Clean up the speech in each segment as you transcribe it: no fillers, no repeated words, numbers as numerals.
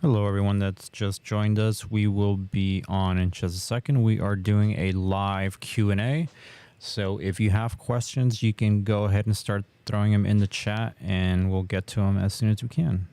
Hello, everyone that's just joined us. We will be on in just a second. We are doing a live Q&A. So if you have questions, you can go ahead and start throwing them in the chat and we'll get to them as soon as we can.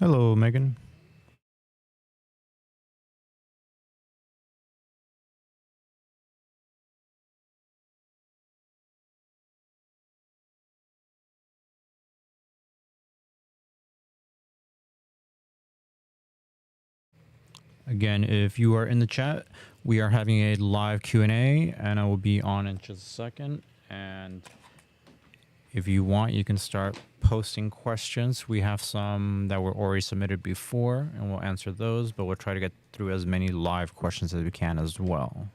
Hello, Megan. Again, if you are in the chat, we are having a live Q&A and I will be on in just a second. And if you want, you can start posting questions. We have some that were already submitted before and we'll answer those, but we'll try to get through as many live questions as we can as well.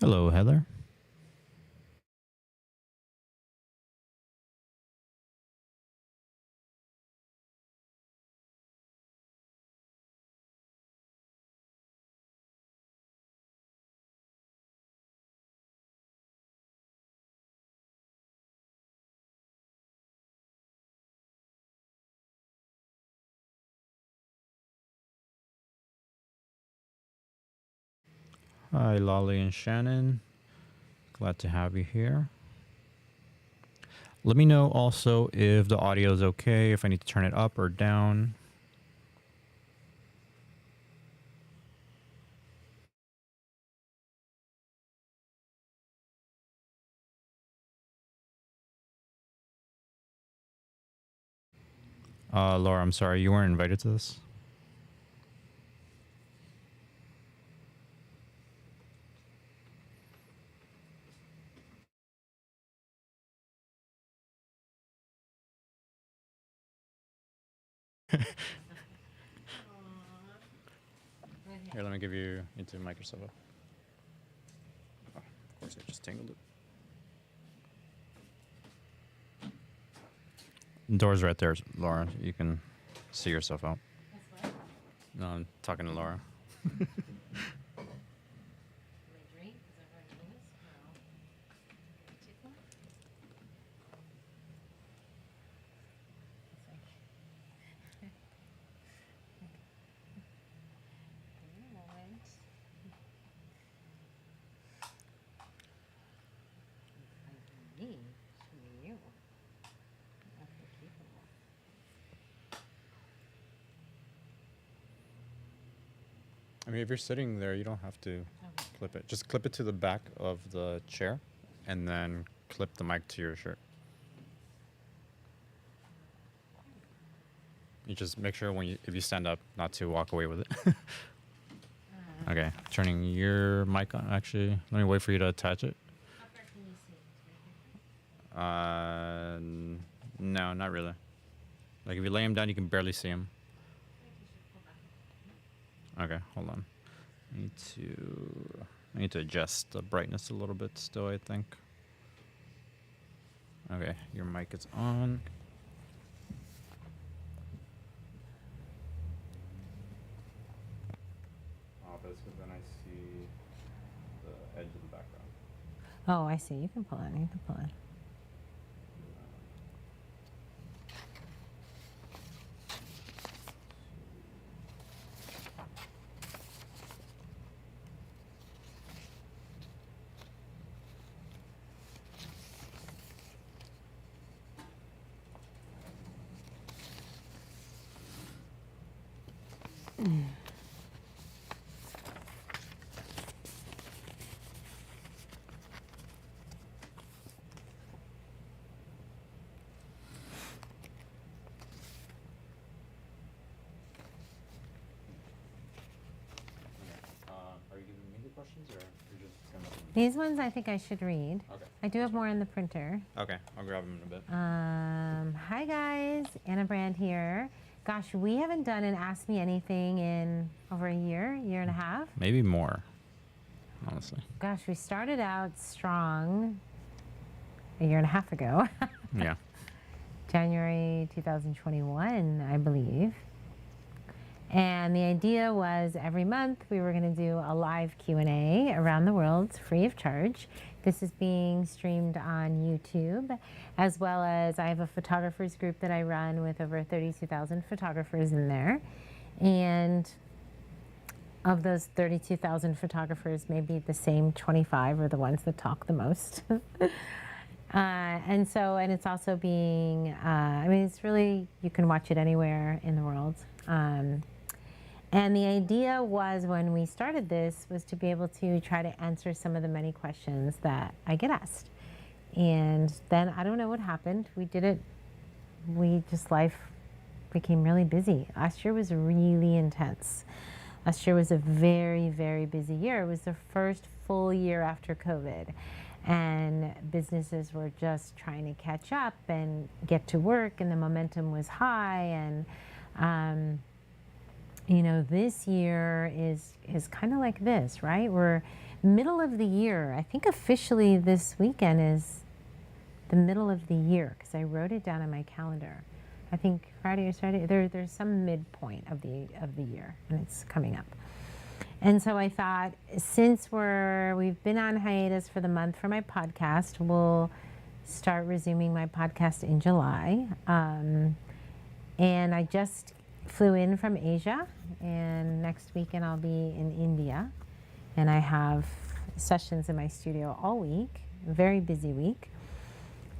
Hello, Heather. Hi, Lolly and Shannon. Glad to have you here. Let me know also if the audio is okay, if I need to turn it up or down. Laura, I'm sorry, you weren't invited to this. Here, let me give you into Microsoft. Oh, of course, I just tangled it. Door's right there, Laura. You can see yourself out. That's what? No, I'm talking to Laura. My drink? Is that what it is? No. Take one? It's like. Give me a moment. Like me to you. After capable. I mean, if you're sitting there, you don't have to Okay. clip it. Just clip it to the back of the chair, and then clip the mic to your shirt. You just make sure if you stand up, not to walk away with it. Okay, turning your mic on. Actually, let me wait for you to attach it. How far can you see? It's right here. No, not really. Like if you lay him down, you can barely see him. I think you should pull back. Okay, hold on. I need to adjust the brightness a little bit still, I think. Okay, your mic is on. Oh, that's because then I see the edge of the background. Oh, I see. You can pull it. You can pull it. Are you giving me the questions, or you're just gonna? These ones I think I should read. Okay. I do have more in the printer. Okay, I'll grab them in a bit. Hi guys, Anna Brandt here. Gosh, we haven't done an Ask Me Anything in over a year and a half. Maybe more, honestly. Gosh, we started out strong a year and a half ago. Yeah. January 2021, I believe. And the idea was every month we were going to do a live Q&A around the world free of charge. This is being streamed on YouTube, as well as I have a photographers group that I run with over 32,000 photographers in there. And of those 32,000 photographers, maybe the same 25 are the ones that talk the most. And it's also being, I mean, it's really, you can watch it anywhere in the world. And the idea was, when we started this, was to be able to try to answer some of the many questions that I get asked. And then I don't know what happened. We did it, life became really busy. Last year was really intense. Last year was a very, very busy year. It was the first full year after COVID. And businesses were just trying to catch up and get to work, and the momentum was high. And, you know, this year is kind of like this, right? We're middle of the year. I think officially this weekend is the middle of the year, because I wrote it down on my calendar. I think Friday or Saturday, there's some midpoint of the year, and it's coming up. And so I thought, since we've been on hiatus for the month for my podcast, we'll start resuming my podcast in July. And I just flew in from Asia, and next weekend I'll be in India. And I have sessions in my studio all week, a very busy week.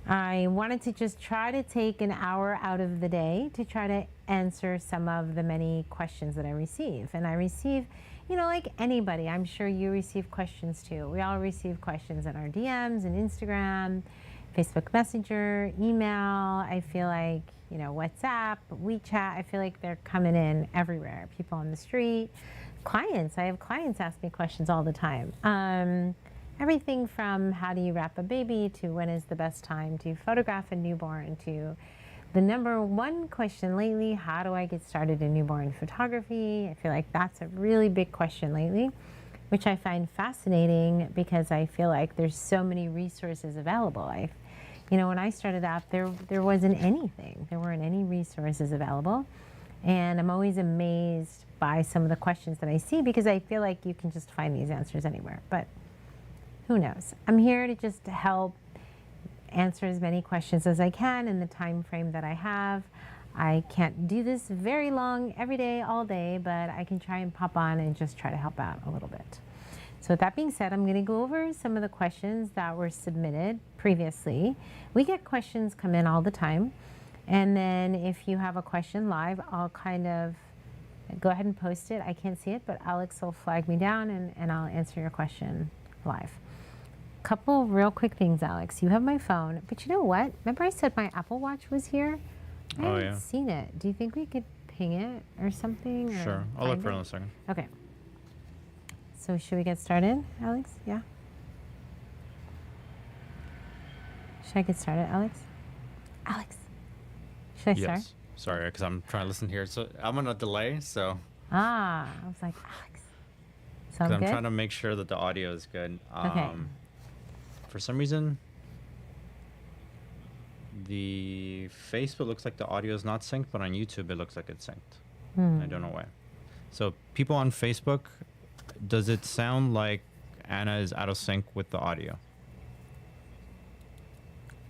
I wanted to just try to take an hour out of the day to try to answer some of the many questions that I receive. And I receive, you know, like anybody, I'm sure you receive questions too. We all receive questions in our DMs and Instagram, Facebook Messenger, email. I feel like, WhatsApp, WeChat. I feel like they're coming in everywhere. People on the street, clients. I have clients ask me questions all the time. Everything from how do you wrap a baby to when is the best time to photograph a newborn to the number one question lately, how do I get started in newborn photography? I feel like that's a really big question lately, which I find fascinating because I feel like there's so many resources available. When I started out, there wasn't anything. There weren't any resources available. And I'm always amazed by some of the questions that I see because I feel like you can just find these answers anywhere. But who knows? I'm here to just help answer as many questions as I can in the time frame that I have. I can't do this very long every day, all day, but I can try and pop on and just try to help out a little bit. So with that being said, I'm going to go over some of the questions that were submitted previously. We get questions come in all the time. And then if you have a question live, I'll kind of go ahead and post it. I can't see it, but Alex will flag me down and I'll answer your question live. Couple real quick things, Alex. You have my phone, but you know what? Remember I said my Apple Watch was here? I haven't seen it. Do you think we could ping it or something? Sure. I'll look for it in a second. Okay. So should we get started, Alex? Yeah? Should I get started, Alex? Alex, should I start? Yes. Sorry, because I'm trying to listen here. So I'm on a delay, so. I was like, Alex. So I'm trying to make sure that the audio is good. Okay. For some reason, the Facebook looks like the audio is not synced, but on YouTube it looks like it's synced. I don't know why. So people on Facebook, does it sound like Anna is out of sync with the audio?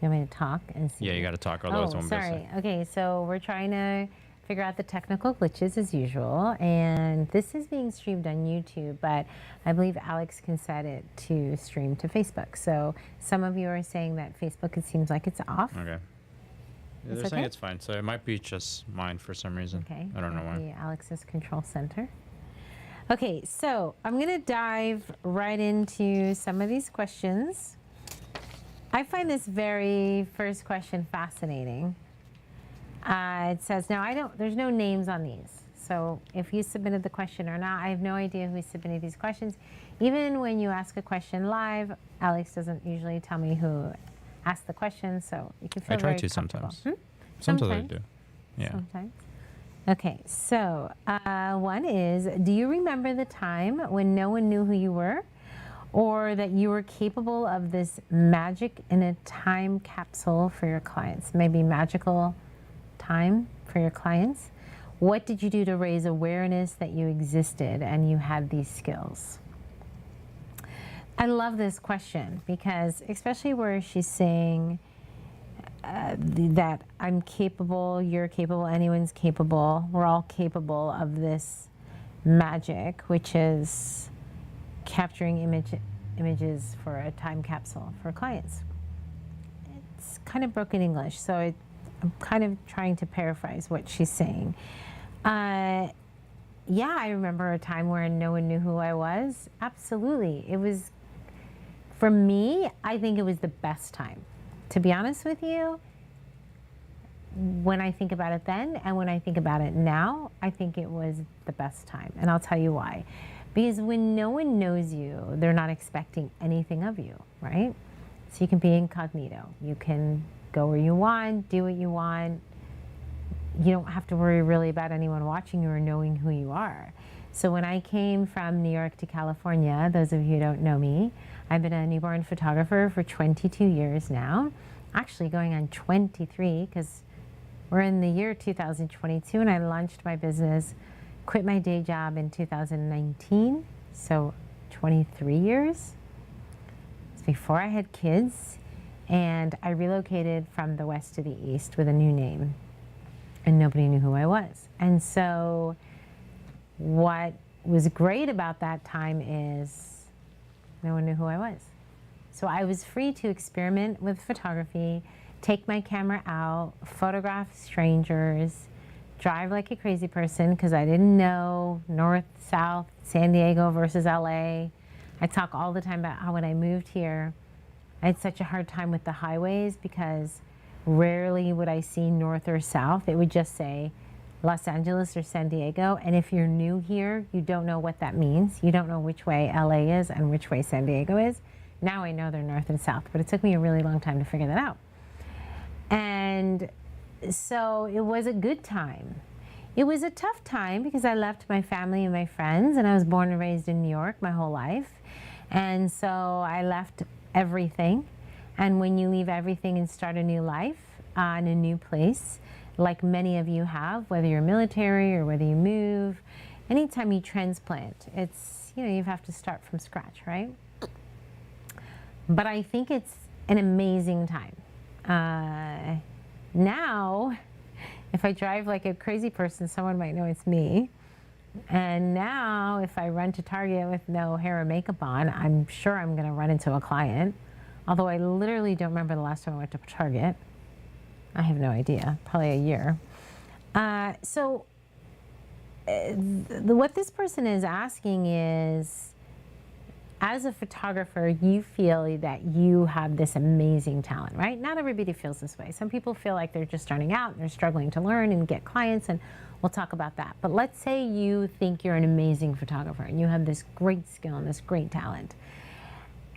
You want me to talk and see? Yeah, you got to talk, otherwise Oh, I'm sorry. Okay, so we're trying to figure out the technical glitches as usual, and this is being streamed on YouTube, but I believe Alex can set it to stream to Facebook. So some of you are saying that Facebook, it seems like it's off. Okay. Yeah, they're saying it's fine, so it might be just mine for some reason. Okay. I don't know why. Alex's control center. Okay, so I'm going to dive right into some of these questions. I find this very first question fascinating. It says, now there's no names on these. So if you submitted the question or not, I have no idea who submitted these questions. Even when you ask a question live, Alex doesn't usually tell me who asked the question, so you can feel I try very to comfortable. sometimes. Sometimes I do. Yeah. Sometimes. Okay, so one is, do you remember the time when no one knew who you were, or that you were capable of this magic in a time capsule for your clients? Maybe magical time for your clients. What did you do to raise awareness that you existed and you had these skills? I love this question because, especially where she's saying that I'm capable, you're capable, anyone's capable, we're all capable of this magic, which is capturing images for a time capsule for clients. It's kind of broken English, so I'm kind of trying to paraphrase what she's saying. Yeah, I remember a time where no one knew who I was. Absolutely. It was, for me, I think it was the best time. To be honest with you, when I think about it then and when I think about it now, I think it was the best time. And I'll tell you why. Because when no one knows you, they're not expecting anything of you, right? So you can be incognito. You can go where you want, do what you want. You don't have to worry really about anyone watching you or knowing who you are. So when I came from New York to California, those of you who don't know me, I've been a newborn photographer for 22 years now. Actually going on 23 because we're in the year 2022 and I launched my business, quit my day job in 2019. So 23 years. It's before I had kids, and I relocated from the west to the east with a new name. And nobody knew who I was. And so what was great about that time is no one knew who I was. So I was free to experiment with photography, take my camera out, photograph strangers, drive like a crazy person because I didn't know north, south, San Diego versus LA. I talk all the time about how when I moved here, I had such a hard time with the highways because Rarely would I see north or south. It would just say Los Angeles or San Diego. And if you're new here, you don't know what that means. You don't know which way LA is and which way San Diego is. Now I know they're north and south, but it took me a really long time to figure that out. And so it was a good time. It was a tough time because I left my family and my friends, and I was born and raised in New York my whole life. And so I left everything. And when you leave everything and start a new life in a new place, like many of you have, whether you're military or whether you move, anytime you transplant, it's, you have to start from scratch, right? But I think it's an amazing time. Now, if I drive like a crazy person, someone might know it's me. And now, if I run to Target with no hair or makeup on, I'm sure I'm going to run into a client. Although I literally don't remember the last time I went to Target. I have no idea, probably a year. What this person is asking is, as a photographer, you feel that you have this amazing talent, right? Not everybody feels this way. Some people feel like they're just starting out and they're struggling to learn and get clients, and we'll talk about that. But let's say you think you're an amazing photographer and you have this great skill and this great talent,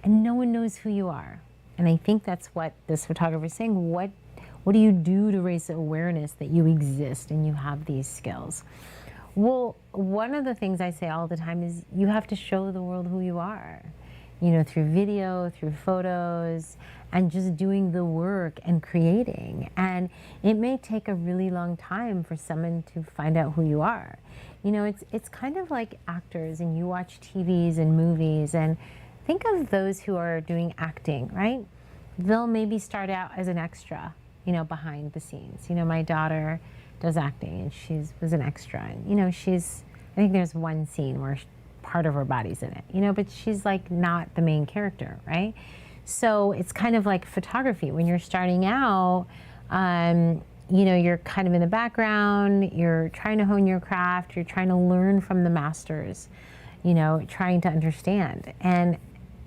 and no one knows who you are. And I think that's what this photographer is saying. What do you do to raise awareness that you exist and you have these skills? Well, one of the things I say all the time is you have to show the world who you are, through video, through photos, and just doing the work and creating. And it may take a really long time for someone to find out who you are. It's kind of like actors, and you watch TVs and movies, and think of those who are doing acting, right? They'll maybe start out as an extra, behind the scenes. My daughter does acting, and she was an extra. And, I think there's one scene where part of her body's in it, but she's like not the main character, right? So it's kind of like photography. When you're starting out, you're kind of in the background, you're trying to hone your craft, you're trying to learn from the masters, trying to understand. And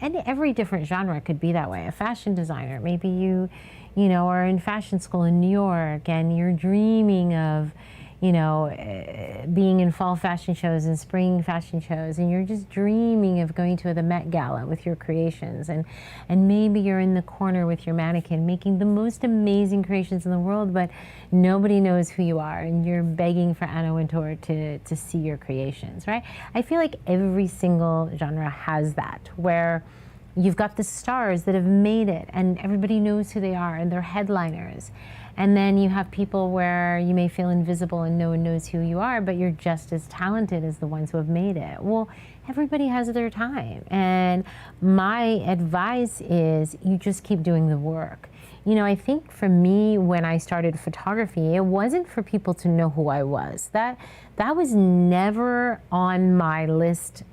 every different genre could be that way. A fashion designer, maybe you are in fashion school in New York and you're dreaming of, being in fall fashion shows and spring fashion shows, and you're just dreaming of going to the Met Gala with your creations, and maybe you're in the corner with your mannequin making the most amazing creations in the world, but nobody knows who you are, and you're begging for Anna Wintour to see your creations, right? I feel like every single genre has that, where you've got the stars that have made it and everybody knows who they are and they're headliners. And then you have people where you may feel invisible and no one knows who you are, but you're just as talented as the ones who have made it. Well, everybody has their time. And my advice is you just keep doing the work. I think for me, when I started photography, it wasn't for people to know who I was. That was never on my list.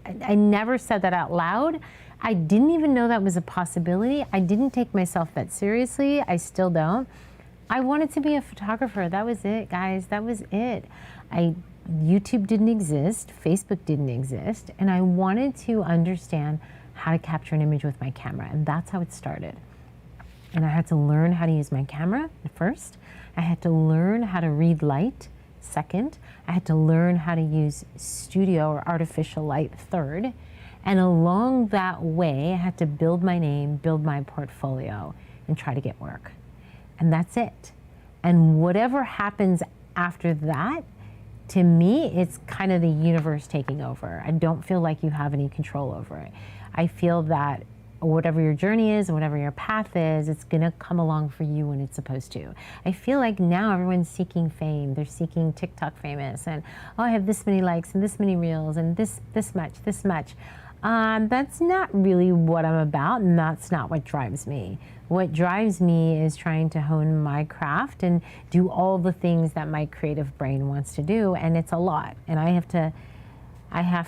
I never said that out loud. I didn't even know that was a possibility. I didn't take myself that seriously. I still don't. I wanted to be a photographer. That was it, guys. That was it. YouTube didn't exist. Facebook didn't exist. And I wanted to understand how to capture an image with my camera. And that's how it started. And I had to learn how to use my camera first. I had to learn how to read light second. I had to learn how to use studio or artificial light third. And along that way, I had to build my name, build my portfolio, and try to get work. And that's it. And whatever happens after that, to me, it's kind of the universe taking over. I don't feel like you have any control over it. I feel that whatever your journey is and whatever your path is, it's gonna come along for you when it's supposed to. I feel like now everyone's seeking fame. They're seeking TikTok famous, and I have this many likes and this many reels and this much. That's not really what I'm about, and that's not what drives me. What drives me is trying to hone my craft and do all the things that my creative brain wants to do, and it's a lot. And I have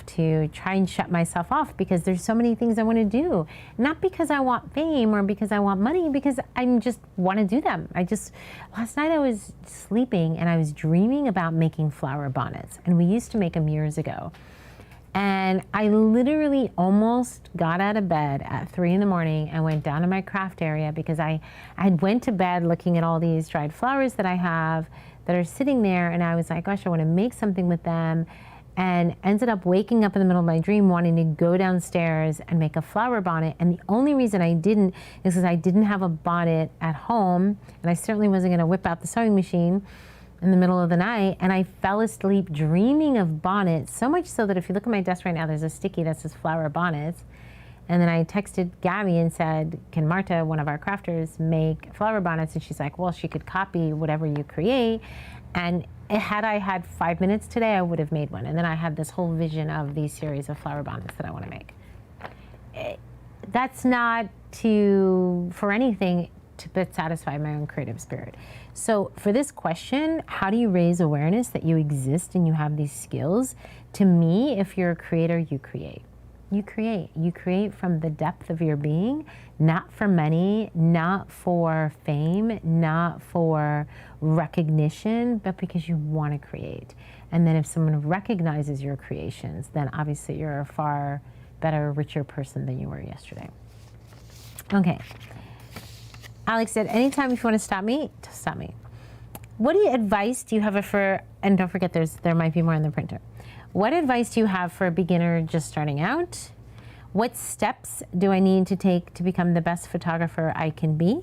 to try and shut myself off because there's so many things I want to do. Not because I want fame or because I want money, because I just want to do them. Last night I was sleeping and I was dreaming about making flower bonnets, and we used to make them years ago. And I literally almost got out of bed at 3 in the morning and went down to my craft area because I went to bed looking at all these dried flowers that I have that are sitting there, and I was like, gosh, I want to make something with them, and ended up waking up in the middle of my dream wanting to go downstairs and make a flower bonnet. And the only reason I didn't is because I didn't have a bonnet at home, and I certainly wasn't going to whip out the sewing machine in the middle of the night, and I fell asleep dreaming of bonnets, so much so that if you look at my desk right now, there's a sticky that says flower bonnets. And then I texted Gabby and said, can Marta, one of our crafters, make flower bonnets? And she's like, well, she could copy whatever you create. And had I had 5 minutes today, I would have made one. And then I had this whole vision of these series of flower bonnets that I want to make. That's not for anything but satisfy my own creative spirit. So for this question, how do you raise awareness that you exist and you have these skills? To me, if you're a creator, you create. You create. You create from the depth of your being, not for money, not for fame, not for recognition, but because you want to create. And then if someone recognizes your creations, then obviously you're a far better, richer person than you were yesterday. Okay. Alex said, anytime if you want to stop me, stop me. What advice do you have for, and don't forget there might be more on the printer. What advice do you have for a beginner just starting out? What steps do I need to take to become the best photographer I can be?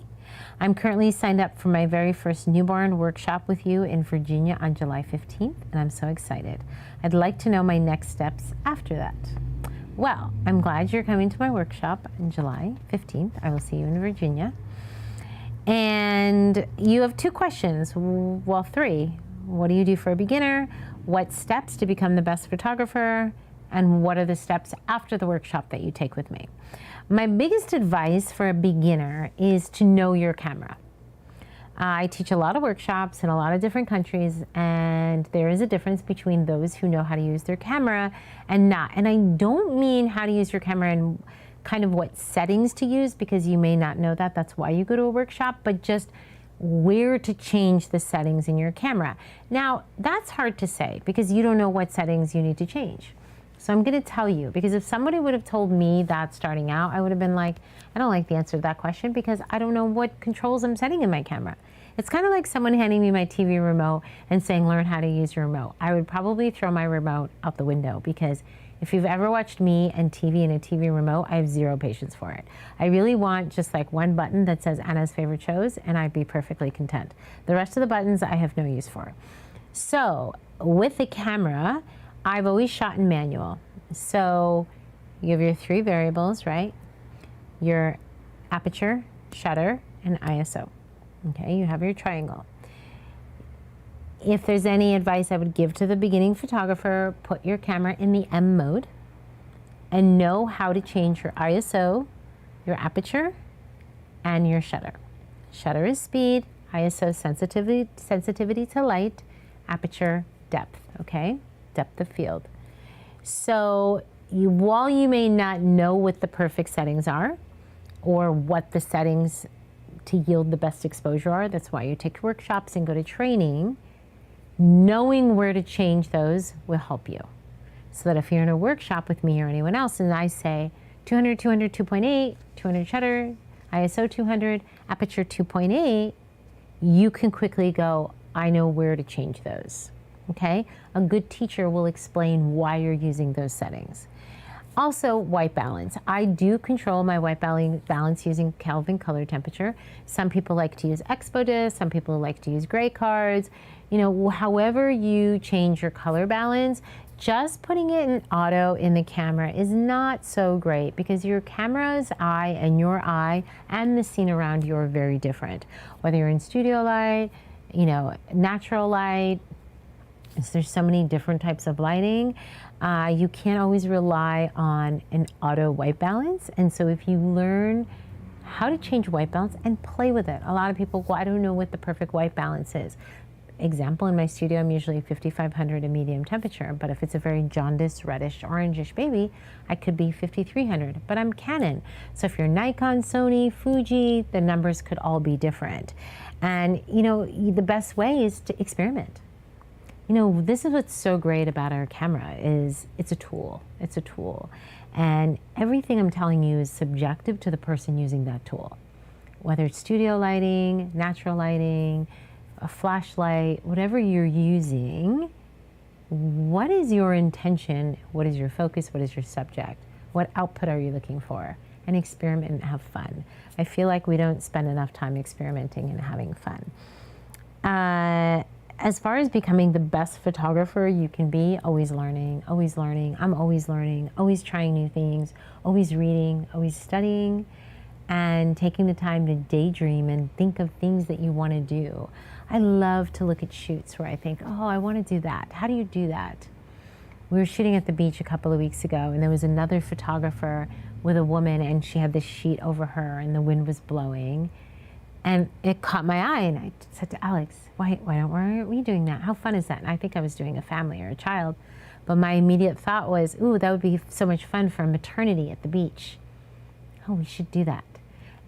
I'm currently signed up for my very first newborn workshop with you in Virginia on July 15th, and I'm so excited. I'd like to know my next steps after that. Well, I'm glad you're coming to my workshop on July 15th. I will see you in Virginia. And you have 2 questions, well, 3. What do you do for a beginner? What steps to become the best photographer? And what are the steps after the workshop that you take with me? My biggest advice for a beginner is to know your camera. I teach a lot of workshops in a lot of different countries, and there is a difference between those who know how to use their camera and not. And I don't mean how to use your camera and kind of what settings to use, because you may not know that. That's why you go to a workshop, but just where to change the settings in your camera. Now, that's hard to say because you don't know what settings you need to change. So I'm going to tell you, because if somebody would have told me that starting out, I would have been like, I don't like the answer to that question because I don't know what controls I'm setting in my camera. It's kind of like someone handing me my TV remote and saying, learn how to use your remote. I would probably throw my remote out the window, because if you've ever watched me and TV and a TV remote, I have 0 patience for it. I really want just like one button that says Anna's favorite shows, and I'd be perfectly content. The rest of the buttons I have no use for. So with the camera, I've always shot in manual. So you have your 3 variables, right? Your aperture, shutter, and ISO. Okay, you have your triangle. If there's any advice I would give to the beginning photographer, put your camera in the M mode and know how to change your ISO, your aperture, and your shutter. Shutter is speed, ISO sensitivity to light, aperture depth, okay? Depth of field. So while you may not know what the perfect settings are or what the settings to yield the best exposure are, that's why you take workshops and go to training, knowing where to change those will help you. So that if you're in a workshop with me or anyone else and I say 200, 200, 2.8, 200 shutter, ISO 200, aperture 2.8, you can quickly go, I know where to change those. Okay? A good teacher will explain why you're using those settings. Also, white balance. I do control my white balance using Kelvin color temperature. Some people like to use Expo Disc, some people like to use gray cards. You know, however you change your color balance, just putting it in auto in the camera is not so great, because your camera's eye and your eye and the scene around you are very different. Whether you're in studio light, you know, natural light, there's so many different types of lighting. You can't always rely on an auto white balance. And so if you learn how to change white balance and play with it. A lot of people, well, I don't know what the perfect white balance is. Example, in my studio, I'm usually 5,500 a medium temperature, but if it's a very jaundiced, reddish, orangish baby, I could be 5,300, but I'm Canon. So if you're Nikon, Sony, Fuji, the numbers could all be different. And you know, the best way is to experiment. you know, this is what's so great about our camera is it's a tool. It's a tool. And everything I'm telling you is subjective to the person using that tool. Whether it's studio lighting, natural lighting, a flashlight, whatever you're using, what is your intention? What is your focus? What is your subject? What output are you looking for? And experiment and have fun. I feel like we don't spend enough time experimenting and having fun. As far as becoming the best photographer you can be, always learning, always learning. I'm always learning, always trying new things, always reading, always studying, and taking the time to daydream and think of things that you want to do. I love to look at shoots where I think, oh, I want to do that. How do you do that? We were shooting at the beach a couple of weeks ago, and there was another photographer with a woman, and she had this sheet over her, and the wind was blowing. And it caught my eye, and I said to Alex, why aren't we doing that? How fun is that? And I think I was doing a family or a child. But my immediate thought was, ooh, that would be so much fun for a maternity at the beach. Oh, we should do that.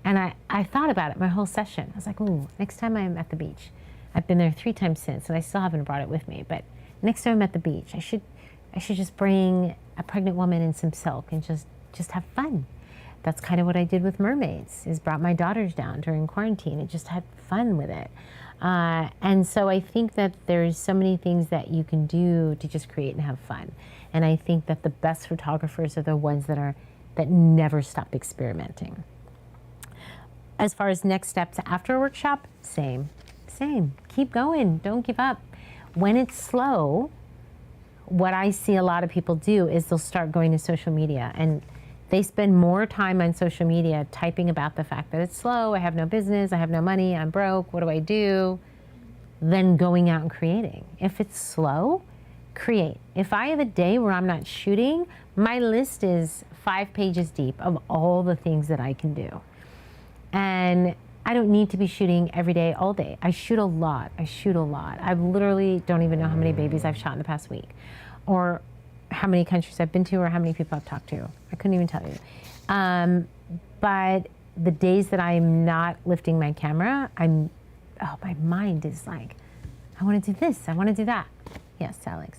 And I thought about it my whole session. I was like, ooh, next time I'm at the beach. I've been there 3 times since, and I still haven't brought it with me. But next time I'm at the beach, I should just bring a pregnant woman and some silk and just have fun. That's kind of what I did with mermaids, is brought my daughters down during quarantine and just had fun with it. And so I think that there's so many things that you can do to just create and have fun. And I think that the best photographers are the ones that never stop experimenting. As far as next steps after a workshop, same. Keep going, don't give up. When it's slow, what I see a lot of people do is they'll start going to social media, and they spend more time on social media typing about the fact that it's slow, I have no business, I have no money, I'm broke, what do I do? Than going out and creating. If it's slow, create. If I have a day where I'm not shooting, my list is 5 pages deep of all the things that I can do. And I don't need to be shooting every day, all day. I shoot a lot. I literally don't even know how many babies I've shot in the past week, or how many countries I've been to, or how many people I've talked to. I couldn't even tell you. But the days that I'm not lifting my camera, my mind is like, I want to do this, I want to do that. Yes, Alex.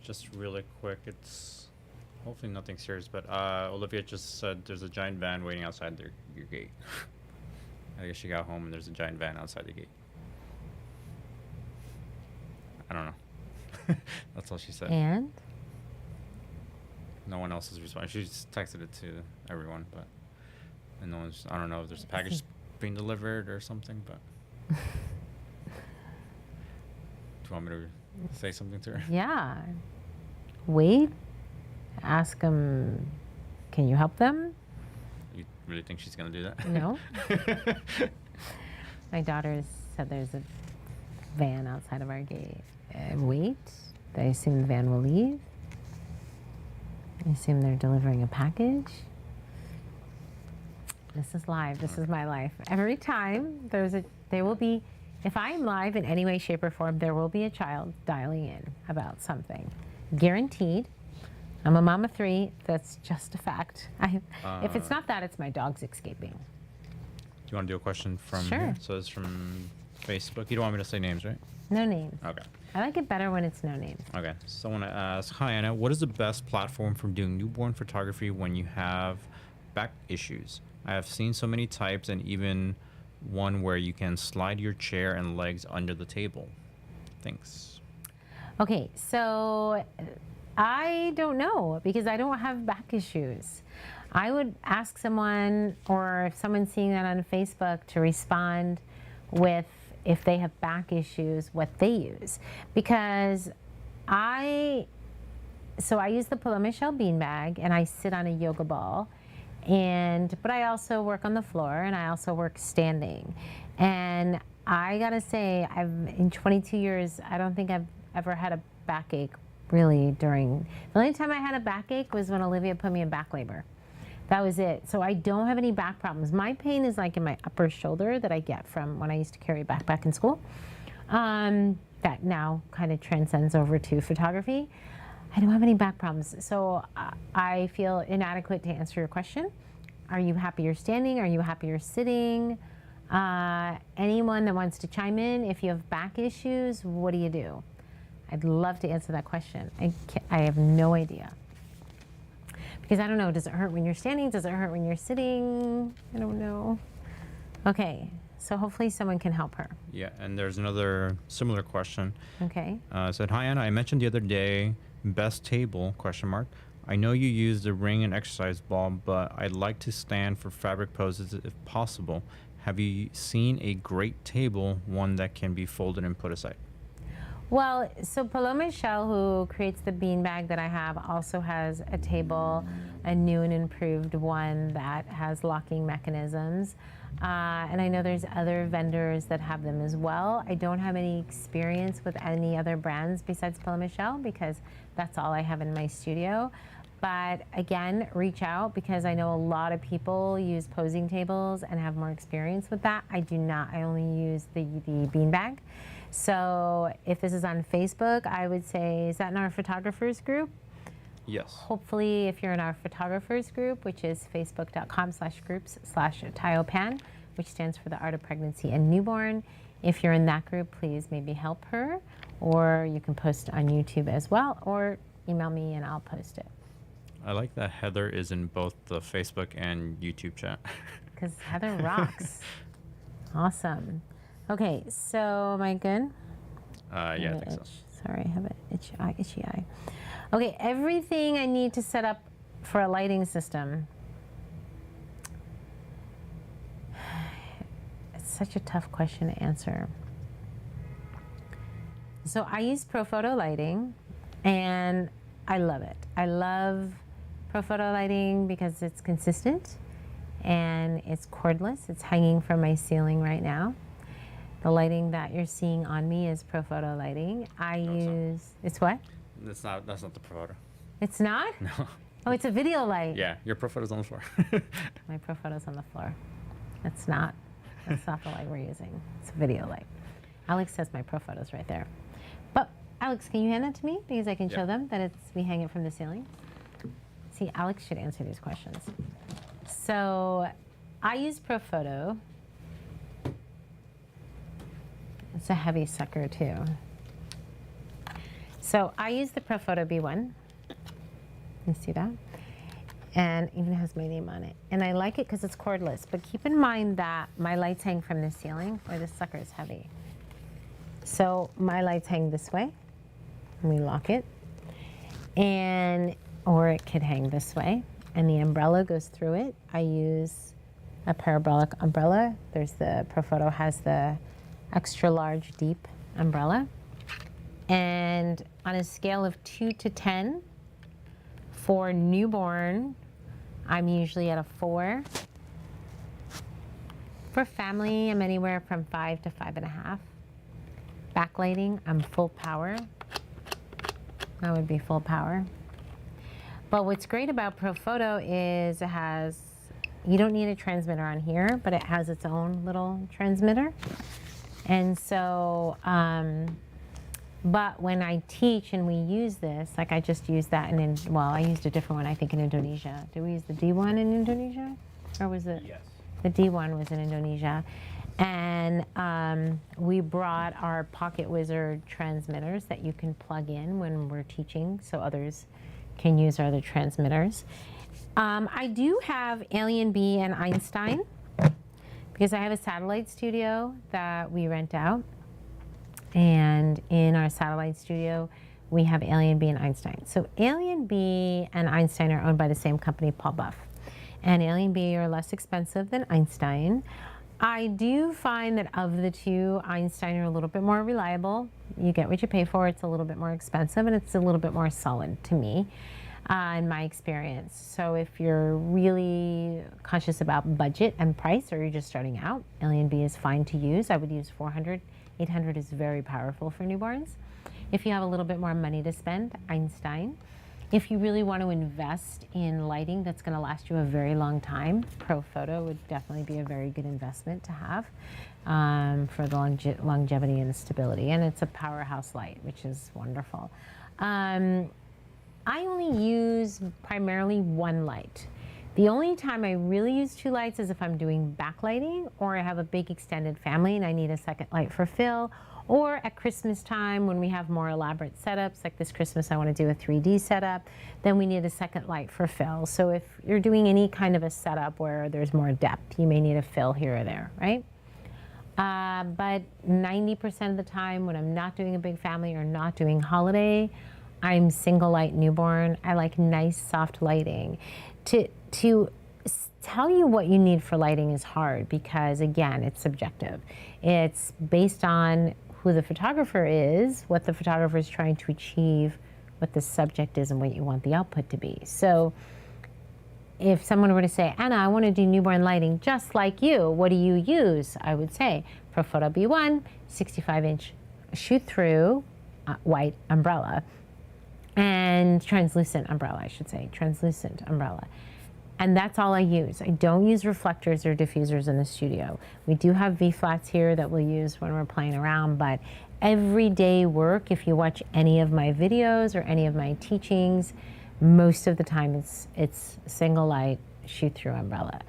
Just really quick, it's hopefully nothing serious, but Olivia just said there's a giant van waiting outside your gate. I guess she got home and there's a giant van outside the gate. I don't know. That's all she said. And? No one else is responding. She just texted it to everyone, and no one's. I don't know if there's a package being delivered or something, but. Do you want me to say something to her? Yeah. Wait. Ask them, can you help them? You really think she's gonna do that? No. My daughter said there's a van outside of our gate. Wait. I assume the van will leave. I assume they're delivering a package. This is live. This is my life. Every time there will be, if I'm live in any way, shape, or form, there will be a child dialing in about something. Guaranteed. I'm a mom of 3. That's just a fact. If it's not that, it's my dogs escaping. Do you want to do a question from Sure. here? So it's from Facebook. You don't want me to say names, right? No names. Okay. I like it better when it's no names. Okay. Someone asks, hi Anna, what is the best platform for doing newborn photography when you have back issues? I have seen so many types, and even one where you can slide your chair and legs under the table. Thanks. Okay, so I don't know because I don't have back issues. I would ask someone, or if someone's seeing that on Facebook, to respond with, if they have back issues, what they use. Because I use the Paloma Shell beanbag, and I sit on a yoga ball, but I also work on the floor, and I also work standing. And I gotta say, in 22 years, I don't think I've ever had a backache really the only time I had a backache was when Olivia put me in back labor. That was it. So I don't have any back problems. My pain is like in my upper shoulder that I get from when I used to carry a backpack in school. That now kind of transcends over to photography. I don't have any back problems. So I feel inadequate to answer your question. Are you happier standing? Are you happier sitting? Anyone that wants to chime in, if you have back issues, what do you do? I'd love to answer that question. I have no idea. Because I don't know, does it hurt when you're standing? Does it hurt when you're sitting? I don't know. Okay, so hopefully someone can help her. Yeah, and there's another similar question. Okay. It said, "Hi Anna, I mentioned the other day, best table, question mark. I know you use the ring and exercise ball, but I'd like to stand for fabric poses if possible. Have you seen a great table, one that can be folded and put aside?" Well, so Paloma Shell, who creates the beanbag that I have, also has a table, a new and improved one that has locking mechanisms. And I know there's other vendors that have them as well. I don't have any experience with any other brands besides Paloma Shell because that's all I have in my studio. But again, reach out because I know a lot of people use posing tables and have more experience with that. I do not. I only use the beanbag. So if this is on Facebook, I would say, is that in our photographers group? Yes. Hopefully, if you're in our photographers group, which is facebook.com/groups/Tiopan, which stands for the Art of Pregnancy and Newborn. If you're in that group, please maybe help her, or you can post on YouTube as well, or email me and I'll post it. I like that Heather is in both the Facebook and YouTube chat. Because Heather rocks. Awesome. Okay, so am I good? Yeah, I think so. Sorry, I have an itchy eye. Okay, everything I need to set up for a lighting system. It's such a tough question to answer. So I use Profoto lighting, and I love it. I love Profoto lighting because it's consistent, and it's cordless. It's hanging from my ceiling right now. The lighting that you're seeing on me is Profoto lighting. It's what? That's not the Profoto. It's not? No. Oh, it's a video light. Yeah, your Profoto's on the floor. My Profoto's on the floor. That's not the light we're using. It's a video light. Alex says my Profoto's right there. But Alex, can you hand it to me? Because I can show them that we hang it from the ceiling. See, Alex should answer these questions. So I use Profoto. It's a heavy sucker too. So I use the Profoto B1. You see that? And even has my name on it. And I like it because it's cordless, but keep in mind that my lights hang from the ceiling where this sucker is heavy. So my lights hang this way, and we lock it. Or it could hang this way, and the umbrella goes through it. I use a parabolic umbrella. The Profoto has the extra large deep umbrella. And on a scale of 2 to 10, for newborn, I'm usually at a 4. For family, I'm anywhere from 5 to 5.5. Backlighting, I'm full power. That would be full power. But what's great about Profoto is you don't need a transmitter on here, but it has its own little transmitter. And so, but when I teach and we use this, like I just used that I used a different one, I think in Indonesia. Did we use the D1 in Indonesia? Or was it? Yes. The D1 was in Indonesia. And we brought our Pocket Wizard transmitters that you can plug in when we're teaching so others can use our other transmitters. I do have Alien Bee and Einstein because I have a satellite studio that we rent out. And in our satellite studio, we have Alien Bee and Einstein. So Alien Bee and Einstein are owned by the same company, Paul Buff. And Alien Bee are less expensive than Einstein. I do find that of the two, Einstein are a little bit more reliable. You get what you pay for. It's a little bit more expensive, and it's a little bit more solid to me, in my experience. So if you're really conscious about budget and price, or you're just starting out, Alien Bee is fine to use. I would use 400. 800 is very powerful for newborns. If you have a little bit more money to spend, Einstein. If you really want to invest in lighting that's going to last you a very long time, Profoto would definitely be a very good investment to have for the longevity and stability. And it's a powerhouse light, which is wonderful. I only use primarily one light. The only time I really use 2 lights is if I'm doing backlighting or I have a big extended family and I need a second light for Phil, Or at Christmas time, when we have more elaborate setups, like this Christmas I want to do a 3D setup, then we need a second light for fill. So if you're doing any kind of a setup where there's more depth, you may need a fill here or there, right? But 90% of the time when I'm not doing a big family or not doing holiday, I'm single light newborn. I like nice soft lighting. To tell you what you need for lighting is hard because, again, it's subjective. It's based on who the photographer is, what the photographer is trying to achieve, what the subject is, and what you want the output to be. So if someone were to say, Anna, I want to do newborn lighting just like you, what do you use? I would say Profoto B1, 65-inch shoot-through white umbrella, and translucent umbrella, I should say, translucent umbrella. And that's all I use. I don't use reflectors or diffusers in the studio. We do have V-flats here that we'll use when we're playing around, but everyday work, if you watch any of my videos or any of my teachings, most of the time it's single light shoot-through umbrella.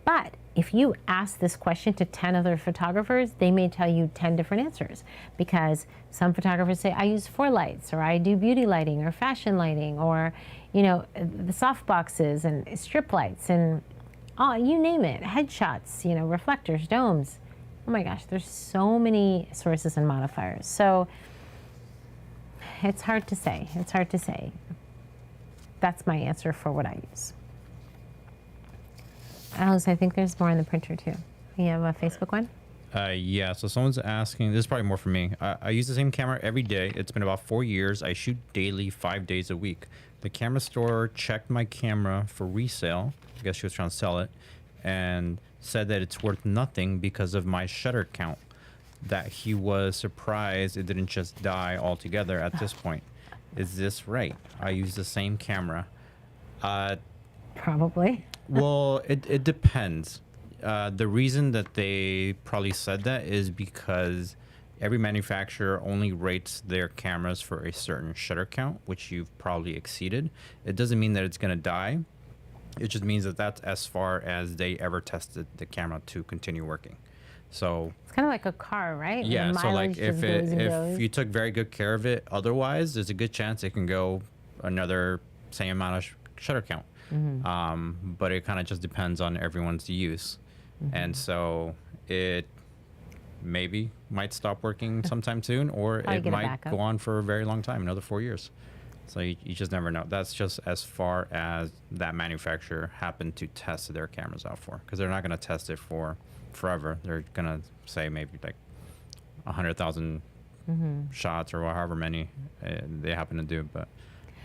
But if you ask this question to 10 other photographers, they may tell you 10 different answers, because some photographers say, I use 4 lights, or I do beauty lighting or fashion lighting, or the soft boxes and strip lights and you name it, headshots, reflectors, domes. Oh my gosh, there's so many sources and modifiers. So it's hard to say. It's hard to say. That's my answer for what I use. Alex, I think there's more in the printer too. You have a Facebook one? Yeah, so someone's asking, this is probably more for me. I use the same camera every day. It's been about 4 years. I shoot daily, 5 days a week. The camera store checked my camera for resale. I guess she was trying to sell it, and said that it's worth nothing because of my shutter count. That he was surprised it didn't just die altogether at this point. Is this right? I use the same camera. Probably. Well, it depends. The reason that they probably said that is because every manufacturer only rates their cameras for a certain shutter count, which you've probably exceeded. It doesn't mean that it's going to die. It just means that that's as far as they ever tested the camera to continue working. So it's kind of like a car, right? Yeah. The So like if goes. you took very good care of it, otherwise, there's a good chance it can go another same amount of shutter count. Mm-hmm. But it kind of just depends on everyone's use. Mm-hmm. And so it maybe might stop working sometime soon, or it might go on for a very long time, another 4 years. So you just never know. That's just as far as that manufacturer happened to test their cameras out for, because they're not going to test it for forever. They're going to say maybe like 100,000 shots or however many they happen to do. But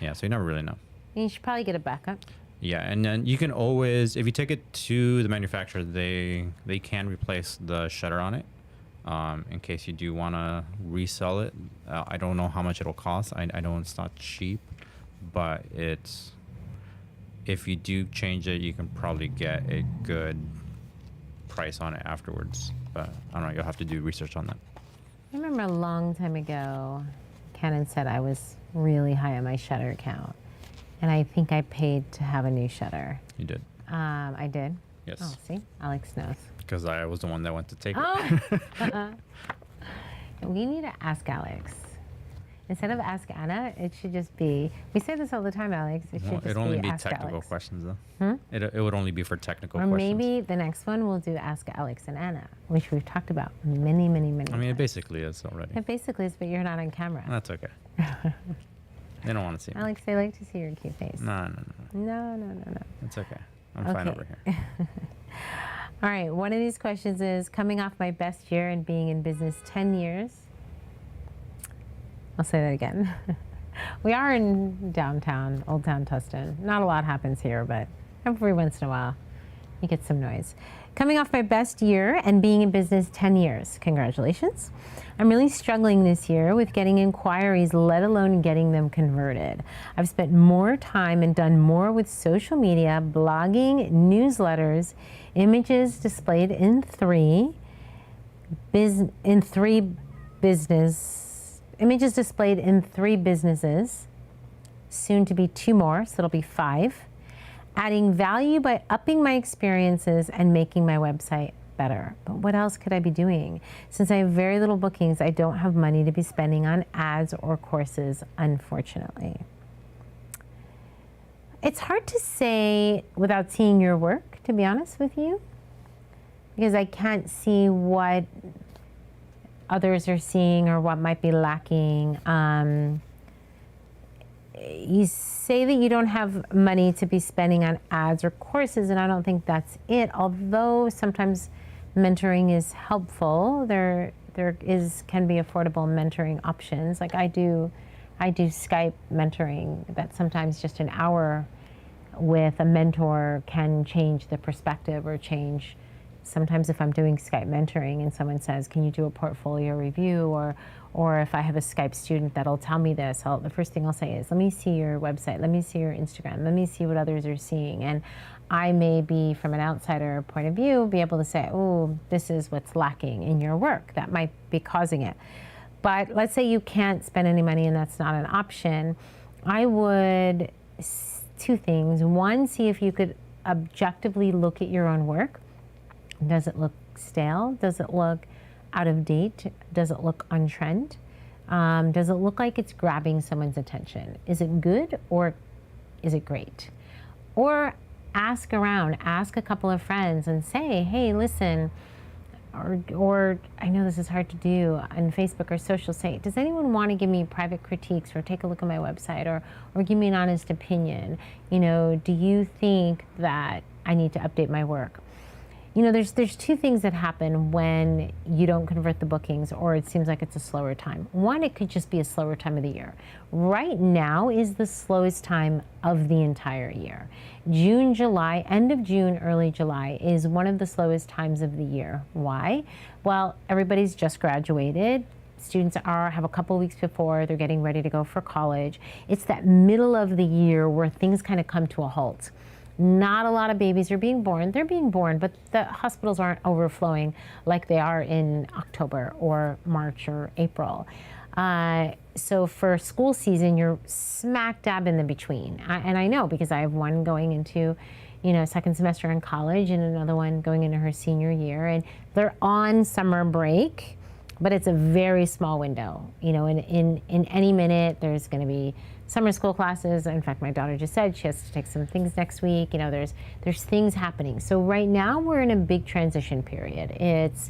yeah, so you never really know. You should probably get a backup. Yeah, and then you can always, if you take it to the manufacturer, they can replace the shutter on it. In case you do want to resell it. I don't know how much it'll cost. I know it's not cheap, but if you do change it, you can probably get a good price on it afterwards. But I don't know, you'll have to do research on that. I remember a long time ago, Canon said I was really high on my shutter count. And I think I paid to have a new shutter. You did. I did? Yes. Oh, see? Alex knows. Because I was the one that went to take it. We need to ask Alex. Instead of ask Anna, it should just be, we say this all the time, Alex, it should just it'd only be ask technical Alex. questions, though. It would only be for technical or questions. Or maybe the next one we'll do Ask Alex and Anna, which we've talked about many, many, many times. It basically is already. It basically is, but you're not on camera. That's okay. They don't want to see me. Alex, they like to see your cute face. No. No. It's okay. I'm fine over here. All right, one of these questions is, coming off my best year and being in business 10 years. I'll say that again. We are in downtown, Old Town Tustin. Not a lot happens here, but every once in a while you get some noise. Coming off my best year and being in business 10 years. Congratulations. I'm really struggling this year with getting inquiries, let alone getting them converted. I've spent more time and done more with social media, blogging, newsletters, images displayed in three businesses, soon to be 2 more, so it'll be 5. Adding value by upping my experiences and making my website better. But what else could I be doing? Since I have very little bookings, I don't have money to be spending on ads or courses, unfortunately. It's hard to say without seeing your work, to be honest with you, because I can't see what others are seeing or what might be lacking. You say that you don't have money to be spending on ads or courses, and I don't think that's it. Although sometimes mentoring is helpful, there can be affordable mentoring options. Like I do Skype mentoring. That sometimes just an hour with a mentor can change the perspective or change. Sometimes if I'm doing Skype mentoring and someone says, can you do a portfolio review, or if I have a Skype student that'll tell me this, the first thing I'll say is, let me see your website, let me see your Instagram, let me see what others are seeing. And I may be, from an outsider point of view, be able to say, oh, this is what's lacking in your work. That might be causing it. But let's say you can't spend any money and that's not an option. I would, two things. One, see if you could objectively look at your own work. Does it look stale? Does it look out of date? Does it look on trend? Does it look like it's grabbing someone's attention? Is it good or is it great? Or ask around, ask a couple of friends and say, hey, listen, or I know this is hard to do on Facebook or social, say, does anyone want to give me private critiques or take a look at my website or give me an honest opinion? You know, do you think that I need to update my work? You know, there's two things that happen when you don't convert the bookings or it seems like it's a slower time. One, it could just be a slower time of the year. Right now is the slowest time of the entire year. June, July, end of June, early July is one of the slowest times of the year. Why? Well, everybody's just graduated. Students have a couple weeks before they're getting ready to go for college. It's that middle of the year where things kind of come to a halt. Not a lot of babies are being born. They're being born, but the hospitals aren't overflowing like they are in October or March or April. So for school season, you're smack dab in the between. And I know because I have one going into, second semester in college and another one going into her senior year. And they're on summer break, but it's a very small window. In any minute, there's going to be summer school classes. In fact, my daughter just said she has to take some things next week. There's things happening. So right now we're in a big transition period. It's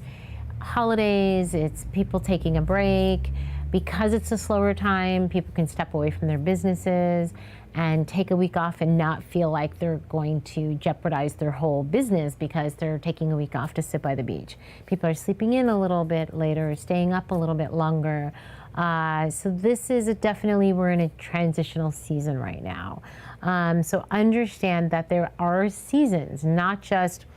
holidays, it's people taking a break. Because it's a slower time, people can step away from their businesses and take a week off and not feel like they're going to jeopardize their whole business because they're taking a week off to sit by the beach. People are sleeping in a little bit later, staying up a little bit longer. So this is definitely, we're in a transitional season right now. So understand that there are seasons, not just,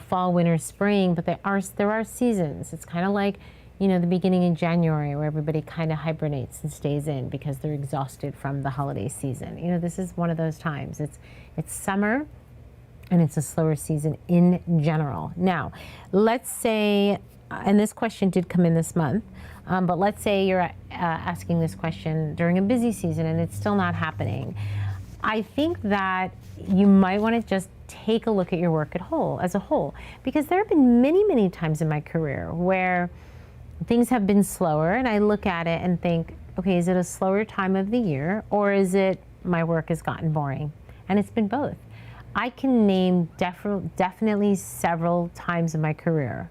fall, winter, spring, but there are seasons. It's kind of like, the beginning in January where everybody kind of hibernates and stays in because they're exhausted from the holiday season. This is one of those times. It's summer and it's a slower season in general. Now, let's say, and this question did come in this month, but let's say you're asking this question during a busy season and it's still not happening. I think that you might want to just take a look at your work as a whole, because there have been many, many times in my career where things have been slower and I look at it and think, okay, is it a slower time of the year or is it my work has gotten boring? And it's been both. I can name definitely several times in my career,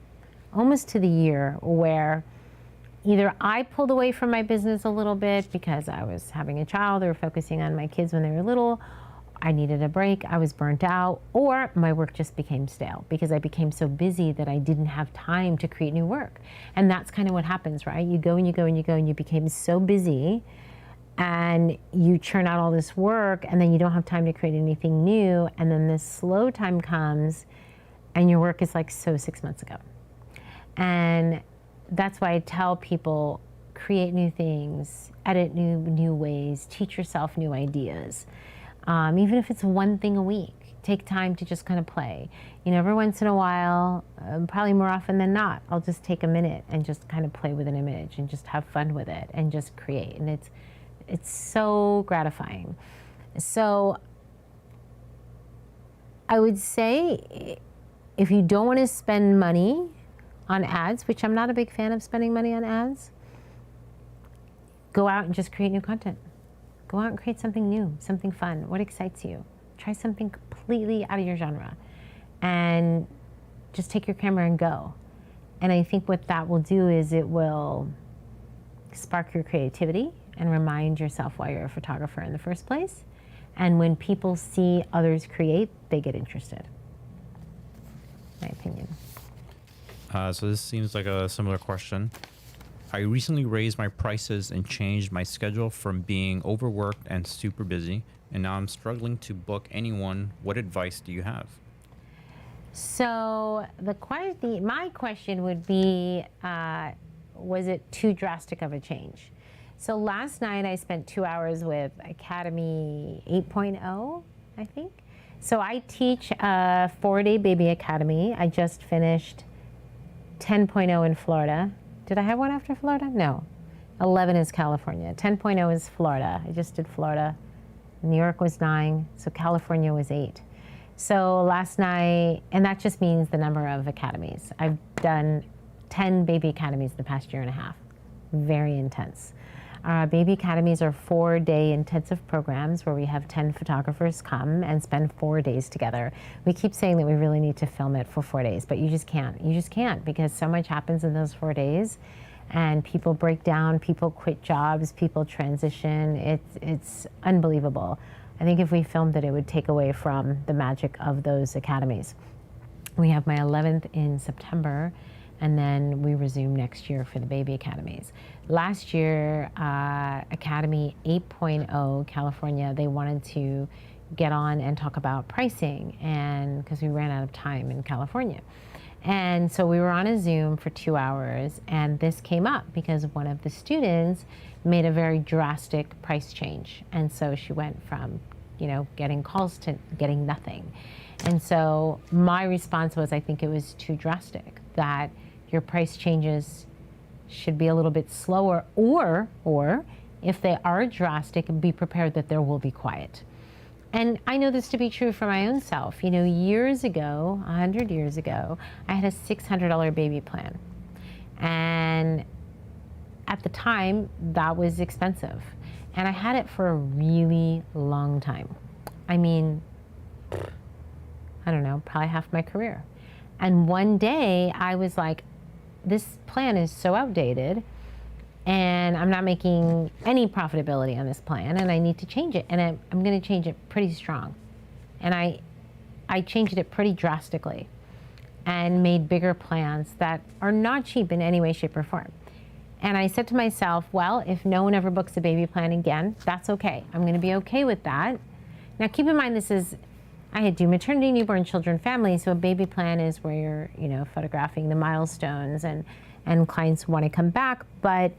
almost to the year, where either I pulled away from my business a little bit because I was having a child or focusing on my kids when they were little, I needed a break, I was burnt out, or my work just became stale because I became so busy that I didn't have time to create new work. And that's kind of what happens, right? You go and you go and you go and you became so busy and you churn out all this work and then you don't have time to create anything new. And then this slow time comes and your work is like so 6 months ago. And that's why I tell people, create new things, edit new ways, teach yourself new ideas. Even if it's one thing a week, take time to just kind of play. Every once in a while, probably more often than not, I'll just take a minute and just kind of play with an image and just have fun with it and just create. And it's so gratifying. So I would say if you don't want to spend money on ads, which I'm not a big fan of spending money on ads, go out and just create new content. Go out and create something new, something fun. What excites you? Try something completely out of your genre and just take your camera and go. And I think what that will do is it will spark your creativity and remind yourself why you're a photographer in the first place. And when people see others create, they get interested. My opinion. So this seems like a similar question. I recently raised my prices and changed my schedule from being overworked and super busy, and now I'm struggling to book anyone. What advice do you have? So my question would be, was it too drastic of a change? So last night I spent 2 hours with Academy 8.0, I think. So I teach a 4-day baby academy. I just finished 10.0 in Florida. Did I have one after Florida? No. 11 is California. 10.0 is Florida. I just did Florida. New York was 9, so California was 8. So last night, and that just means the number of academies. I've done 10 baby academies the past year and a half. Very intense. Baby academies are 4-day intensive programs where we have 10 photographers come and spend 4 days together. We keep saying that we really need to film it for 4 days, but you just can't. You just can't, because so much happens in those 4 days, and people break down, people quit jobs, people transition. It's unbelievable. I think if we filmed it, it would take away from the magic of those academies. We have my 11th in September, and then we resume next year for the baby academies. Last year, Academy 8.0 California, they wanted to get on and talk about pricing, and because we ran out of time in California. And so we were on a Zoom for 2 hours, and this came up because one of the students made a very drastic price change. And so she went from, getting calls to getting nothing. And so my response was, I think it was too drastic, that your price changes should be a little bit slower, or if they are drastic, be prepared that there will be quiet. And I know this to be true for my own self. Years ago, 100 years ago, I had a $600 baby plan. And at the time, that was expensive. And I had it for a really long time. I mean, I don't know, probably half my career. And one day I was like, this plan is so outdated, and I'm not making any profitability on this plan, and I need to change it, and I'm going to change it pretty strong. And I changed it pretty drastically and made bigger plans that are not cheap in any way, shape, or form. And I said to myself, well, if no one ever books a baby plan again, that's okay. I'm going to be okay with that. Now, keep in mind, I do maternity, newborn, children, family, so a baby plan is where you're, photographing the milestones, and clients want to come back, but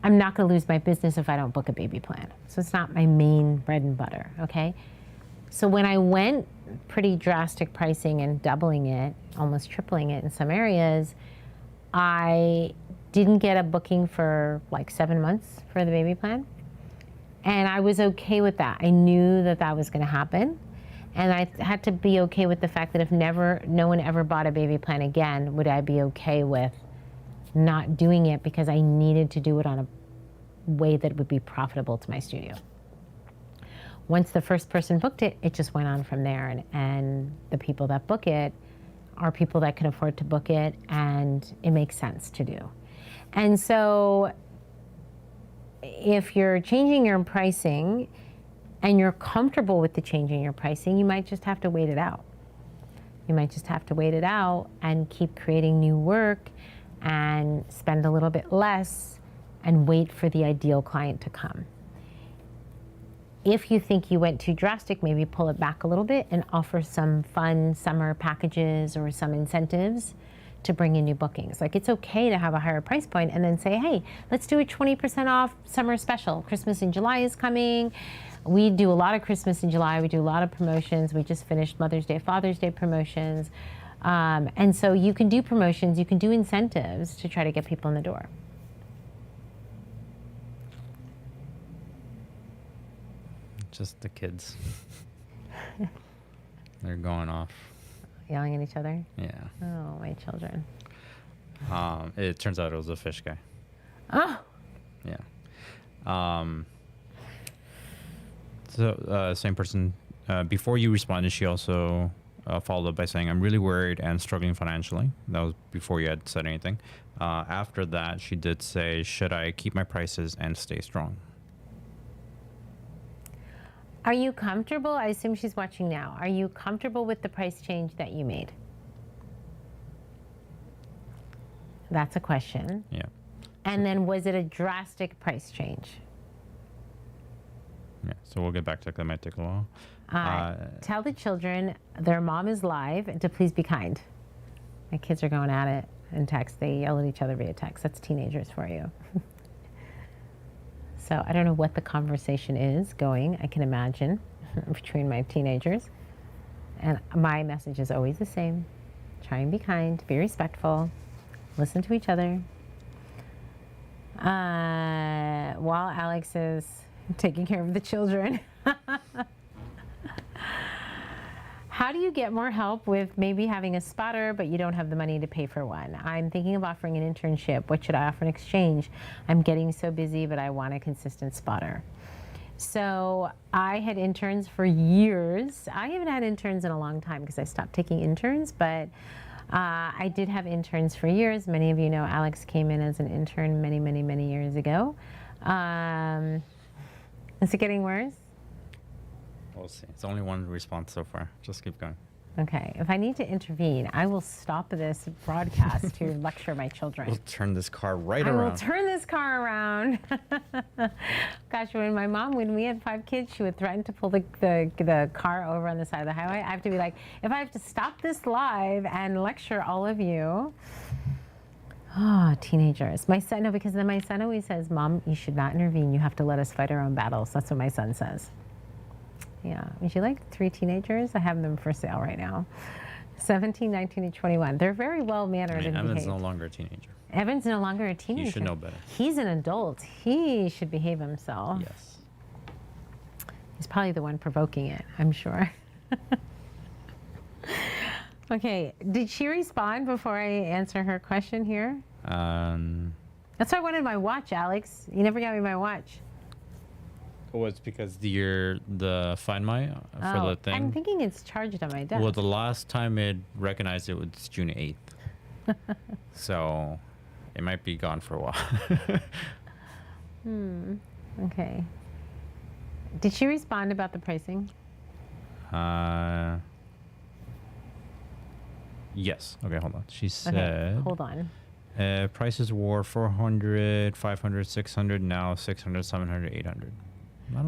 I'm not going to lose my business if I don't book a baby plan. So it's not my main bread and butter, okay? So when I went pretty drastic pricing and doubling it, almost tripling it in some areas, I didn't get a booking for like 7 months for the baby plan. And I was okay with that. I knew that that was going to happen. And I had to be okay with the fact that if no one ever bought a baby plan again, would I be okay with not doing it, because I needed to do it on a way that would be profitable to my studio. Once the first person booked it, it just went on from there. And the people that book it are people that can afford to book it, and it makes sense to do. And so if you're changing your pricing and you're comfortable with the change in your pricing, you might just have to wait it out. You might just have to wait it out and keep creating new work and spend a little bit less and wait for the ideal client to come. If you think you went too drastic, maybe pull it back a little bit and offer some fun summer packages or some incentives to bring in new bookings. Like, it's okay to have a higher price point and then say, hey, let's do a 20% off summer special. Christmas in July is coming. We do a lot of Christmas in July. We do a lot of promotions. We just finished Mother's Day, Father's Day promotions. And so you can do promotions, you can do incentives to try to get people in the door. Just the kids. They're going off. yelling at each other? Yeah. Oh, my children. It turns out it was a fish guy. Oh. Yeah. Same person. Before you responded, she also followed up by saying, "I'm really worried and struggling financially." That was before you had said anything. After that, she did say, "Should I keep my prices and stay strong?" Are you comfortable? I assume she's watching now. Are you comfortable with the price change that you made? That's a question. Yeah. And then was it a drastic price change? Yeah. So we'll get back to that. That might take a while. Tell the children their mom is live and to please be kind. My kids are going at it in text. They yell at each other via text. That's teenagers for you. So I don't know what the conversation is going, I can imagine, between my teenagers. And my message is always the same. Try and be kind, be respectful, listen to each other. While Alex is taking care of the children. How do you get more help with maybe having a spotter, but you don't have the money to pay for one? I'm thinking of offering an internship. What should I offer in exchange? I'm getting so busy, but I want a consistent spotter. So I had interns for years. I haven't had interns in a long time because I stopped taking interns, but I did have interns for years. Many of you know Alex came in as an intern many, many, many years ago. Is it getting worse? We'll see. It's only one response so far. Just keep going. Okay. If I need to intervene, I will stop this broadcast to lecture my children. We'll turn this car right I around. will turn this car around. Gosh, when we had 5 kids, she would threaten to pull the car over on the side of the highway. I have to be like, if I have to stop this live and lecture all of you. Oh, teenagers. My son, no, because then my son always says, Mom, you should not intervene. You have to let us fight our own battles. That's what my son says. Yeah. Would you like 3 teenagers? I have them for sale right now. 17, 19, and 21. They're very well-mannered and Evan's behaved. no longer a teenager. Evan's no longer a teenager. You should know better. He's an adult. He should behave himself. Yes. He's probably the one provoking it, I'm sure. Okay. Did she respond before I answer her question here? That's why I wanted my watch, Alex. You never got me my watch. Oh, it's because the Find My for the thing. I'm thinking it's charged on my desk. Well, the last time it recognized it was June 8th. So it might be gone for a while. Okay. Did she respond about the pricing? Yes. Okay, hold on. She said, Okay, hold on. Prices were 400, 500, 600, now 600, 700, 800.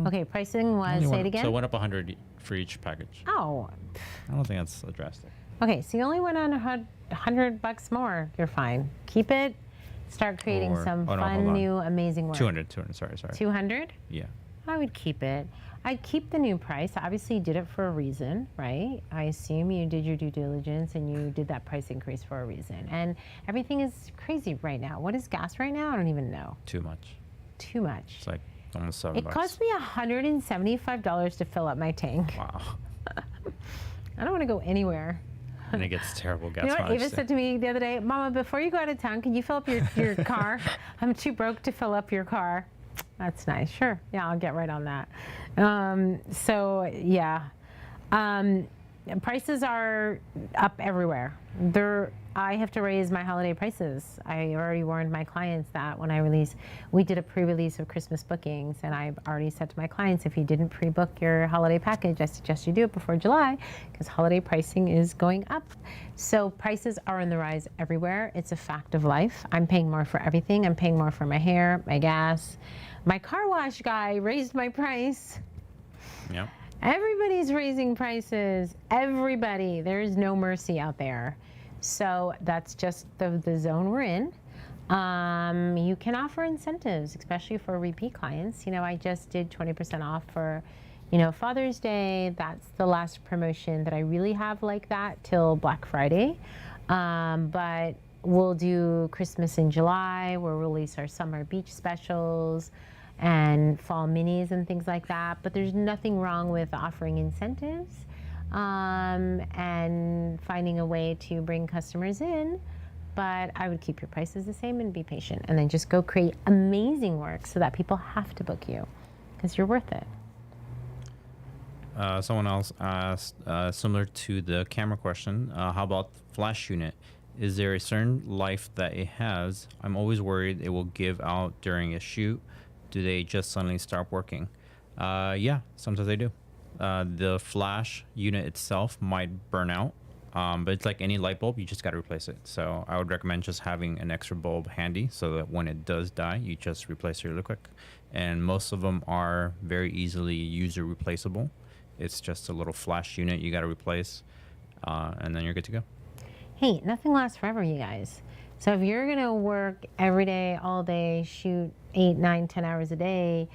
Okay, pricing was, say it again? So it went up 100 for each package. Oh. I don't think that's drastic. Okay, so you only went on $100 more. You're fine. Keep it. Start creating some fun, new, amazing work. 200, sorry. 200? Yeah. I would keep it. I'd keep the new price. Obviously, you did it for a reason, right? I assume you did your due diligence and you did that price increase for a reason. And everything is crazy right now. What is gas right now? I don't even know. Too much. Too much. It's like almost $7. It cost me $175 to fill up my tank. Wow. I don't want to go anywhere. And it gets terrible gas You know what mileage Ava said to me the other day? Mama, before you go out of town, can you fill up your car? I'm too broke to fill up your car. That's nice. Sure. Yeah, I'll get right on that. So, yeah. Prices are up everywhere. I have to raise my holiday prices. I already warned my clients that when we did a pre-release of Christmas bookings, and I've already said to my clients, if you didn't pre-book your holiday package, I suggest you do it before July, because holiday pricing is going up. So prices are on the rise everywhere. It's a fact of life. I'm paying more for everything. I'm paying more for my hair, my gas. My car wash guy raised my price. Yeah. Everybody's raising prices. Everybody. There is no mercy out there. So that's just the zone we're in. You can offer incentives, especially for repeat clients. You know, I just did 20% off for, Father's Day. That's the last promotion that I really have like that till Black Friday. But we'll do Christmas in July. We'll release our summer beach specials and fall minis and things like that. But there's nothing wrong with offering incentives. and finding a way to bring customers in. But I would keep your prices the same and be patient, and then just go create amazing work so that people have to book you because you're worth it. Someone else asked, similar to the camera question, how about flash unit? Is there a certain life that it has? I'm always worried it will give out during a shoot. Do they just suddenly stop working? Yeah, sometimes they do. The flash unit itself might burn out, but it's like any light bulb, you just got to replace it. So I would recommend just having an extra bulb handy so that when it does die, you just replace it really quick. And most of them are very easily user replaceable. It's just a little flash unit you got to replace, and then you're good to go. Hey, nothing lasts forever, you guys. So if you're gonna work every day, all day, shoot 8, 9, 10 hours a day,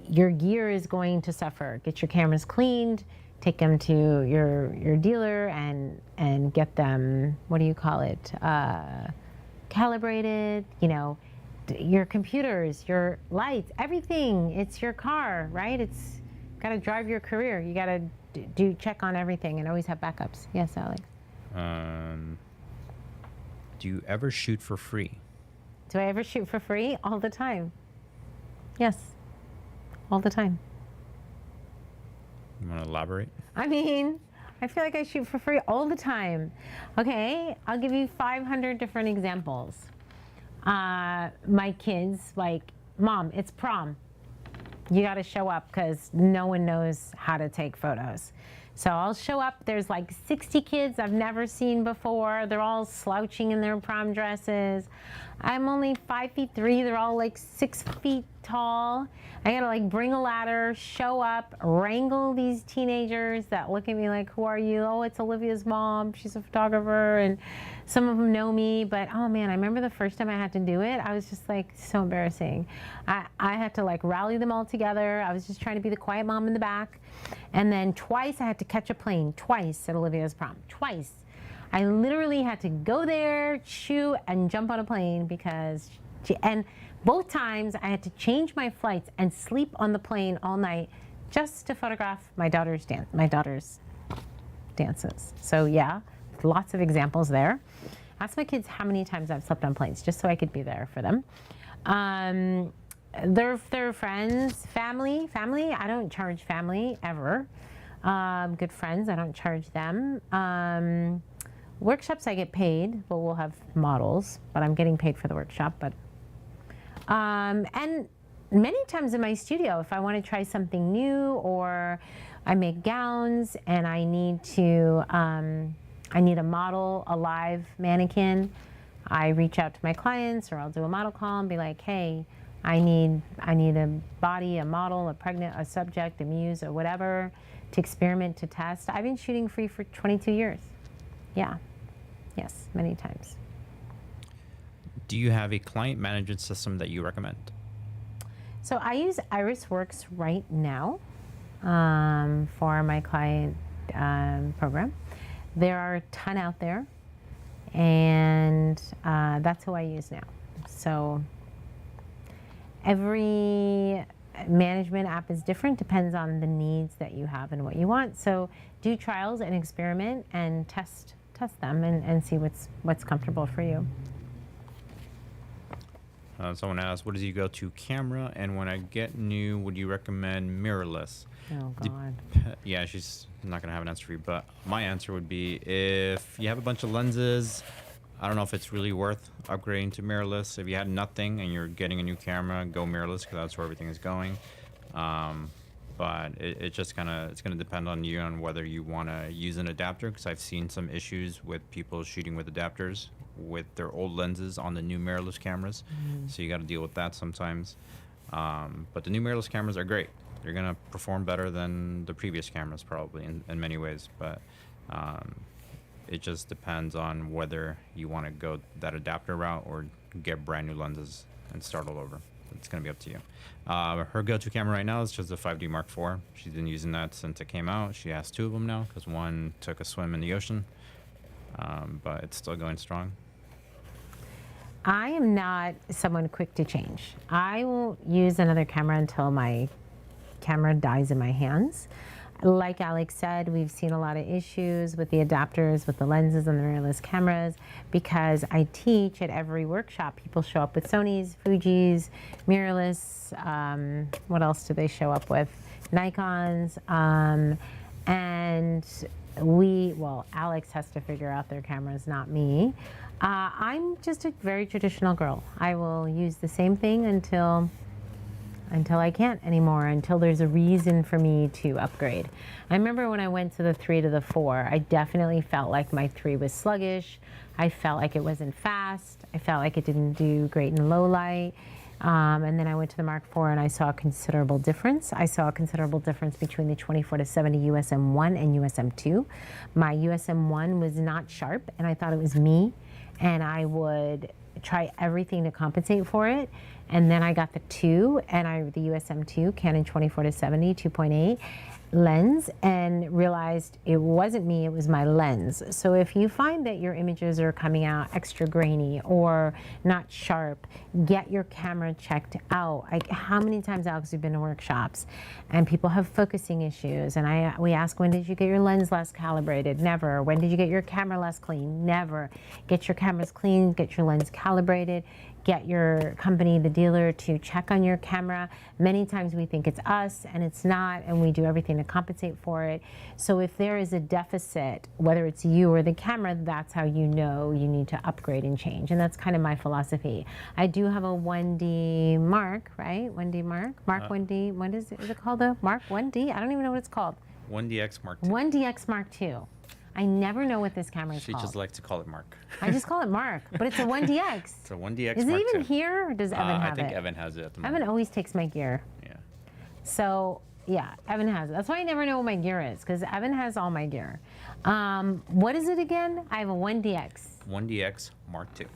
your gear is going to suffer. Get your cameras cleaned, take them to your dealer and get them, what do you call it, calibrated, you know, your computers, your lights, everything. It's your car, right? It's got to drive your career. You got to check on everything and always have backups. Yes, Alex? Do you ever shoot for free? Do I ever shoot for free? All the time. Yes, all the time. You want to elaborate? I mean, I feel like I shoot for free all the time. Okay, I'll give you 500 different examples. My kids, like, Mom, it's prom. You got to show up because no one knows how to take photos. So I'll show up. There's like 60 kids I've never seen before. They're all slouching in their prom dresses. I'm only 5'3". They're all like 6 feet tall. I gotta like bring a ladder, show up, wrangle these teenagers that look at me like, who are you? Oh, it's Olivia's mom. She's a photographer. And some of them know me, but oh man, I remember the first time I had to do it. I was just like, so embarrassing. I had to like rally them all together. I was just trying to be the quiet mom in the back. And then twice I had to catch a plane, twice at Olivia's prom, twice. I literally had to go there, shoot, and jump on a plane because and both times I had to change my flights and sleep on the plane all night just to photograph my daughter's dances. So yeah, lots of examples there. Ask my kids how many times I've slept on planes just so I could be there for them. Their friends, family. I don't charge family ever. Good friends, I don't charge them. Workshops I get paid, but we'll have models, but I'm getting paid for the workshop. But and many times in my studio, if I want to try something new or I make gowns and I need a model, a live mannequin, I reach out to my clients or I'll do a model call and be like, hey, I need a body, a model, a subject, a muse, or whatever to experiment, to test. I've been shooting free for 22 years. Yeah. Yes, many times. Do you have a client management system that you recommend? So I use IrisWorks right now for my client program. There are a ton out there, and that's who I use now. So every management app is different, depends on the needs that you have and what you want. So do trials and experiment and test them and see what's comfortable for you. Someone asked, what is your go-to camera? And when I get new, would you recommend mirrorless? Oh, God. Yeah, she's not going to have an answer for you. But my answer would be if you have a bunch of lenses, I don't know if it's really worth upgrading to mirrorless. If you had nothing and you're getting a new camera, go mirrorless because that's where everything is going. But it just it's going to depend on you on whether you want to use an adapter, because I've seen some issues with people shooting with adapters with their old lenses on the new mirrorless cameras. So you got to deal with that sometimes. But the new mirrorless cameras are great. They're going to perform better than the previous cameras probably in many ways. But it just depends on whether you want to go that adapter route or get brand new lenses and start all over. It's going to be up to you. Her go-to camera right now is just the 5D Mark IV. She's been using that since it came out. She has 2 of them now because one took a swim in the ocean, but it's still going strong. I am not someone quick to change. I won't use another camera until my camera dies in my hands. Like Alex said, we've seen a lot of issues with the adapters, with the lenses and the mirrorless cameras, because I teach at every workshop. People show up with Sonys, Fujis, mirrorless. What else do they show up with? Nikons. And Alex has to figure out their cameras, not me. I'm just a very traditional girl. I will use the same thing until I can't anymore, until there's a reason for me to upgrade. I remember when I went to the 3 to the 4, I definitely felt like my 3 was sluggish. I felt like it wasn't fast. I felt like it didn't do great in low light. And then I went to the Mark IV and I saw a considerable difference. I saw a considerable difference between the 24 to 70 USM1 and USM2. My USM1 was not sharp, and I thought it was me, and I would try everything to compensate for it. And then I got the 2, and the USM2, Canon 24 to 70, 2.8 lens, and realized it wasn't me, it was my lens. So if you find that your images are coming out extra grainy or not sharp, get your camera checked out. How many times, Alex, we've been to workshops and people have focusing issues, and we ask, when did you get your lens less calibrated? Never. When did you get your camera less clean? Never. Get your cameras clean, get your lens calibrated. Get your company, the dealer, to check on your camera. Many times we think it's us, and it's not, and we do everything to compensate for it. So if there is a deficit, whether it's you or the camera, that's how you know you need to upgrade and change. And that's kind of my philosophy. I do have a 1D Mark, right? 1D Mark? Mark 1D, what is it called though? Mark 1D? I don't even know what it's called. 1DX Mark II. 1DX Mark II. I never know what this camera is called. She just likes to call it Mark. I just call it Mark, but it's a 1DX. It's a 1DX Is Mark it even II. here, or does Evan have it? I think Evan has it at the moment. Evan always takes my gear. Yeah. So, yeah, Evan has it. That's why I never know what my gear is, because Evan has all my gear. What is it again? I have a 1DX. 1DX Mark II.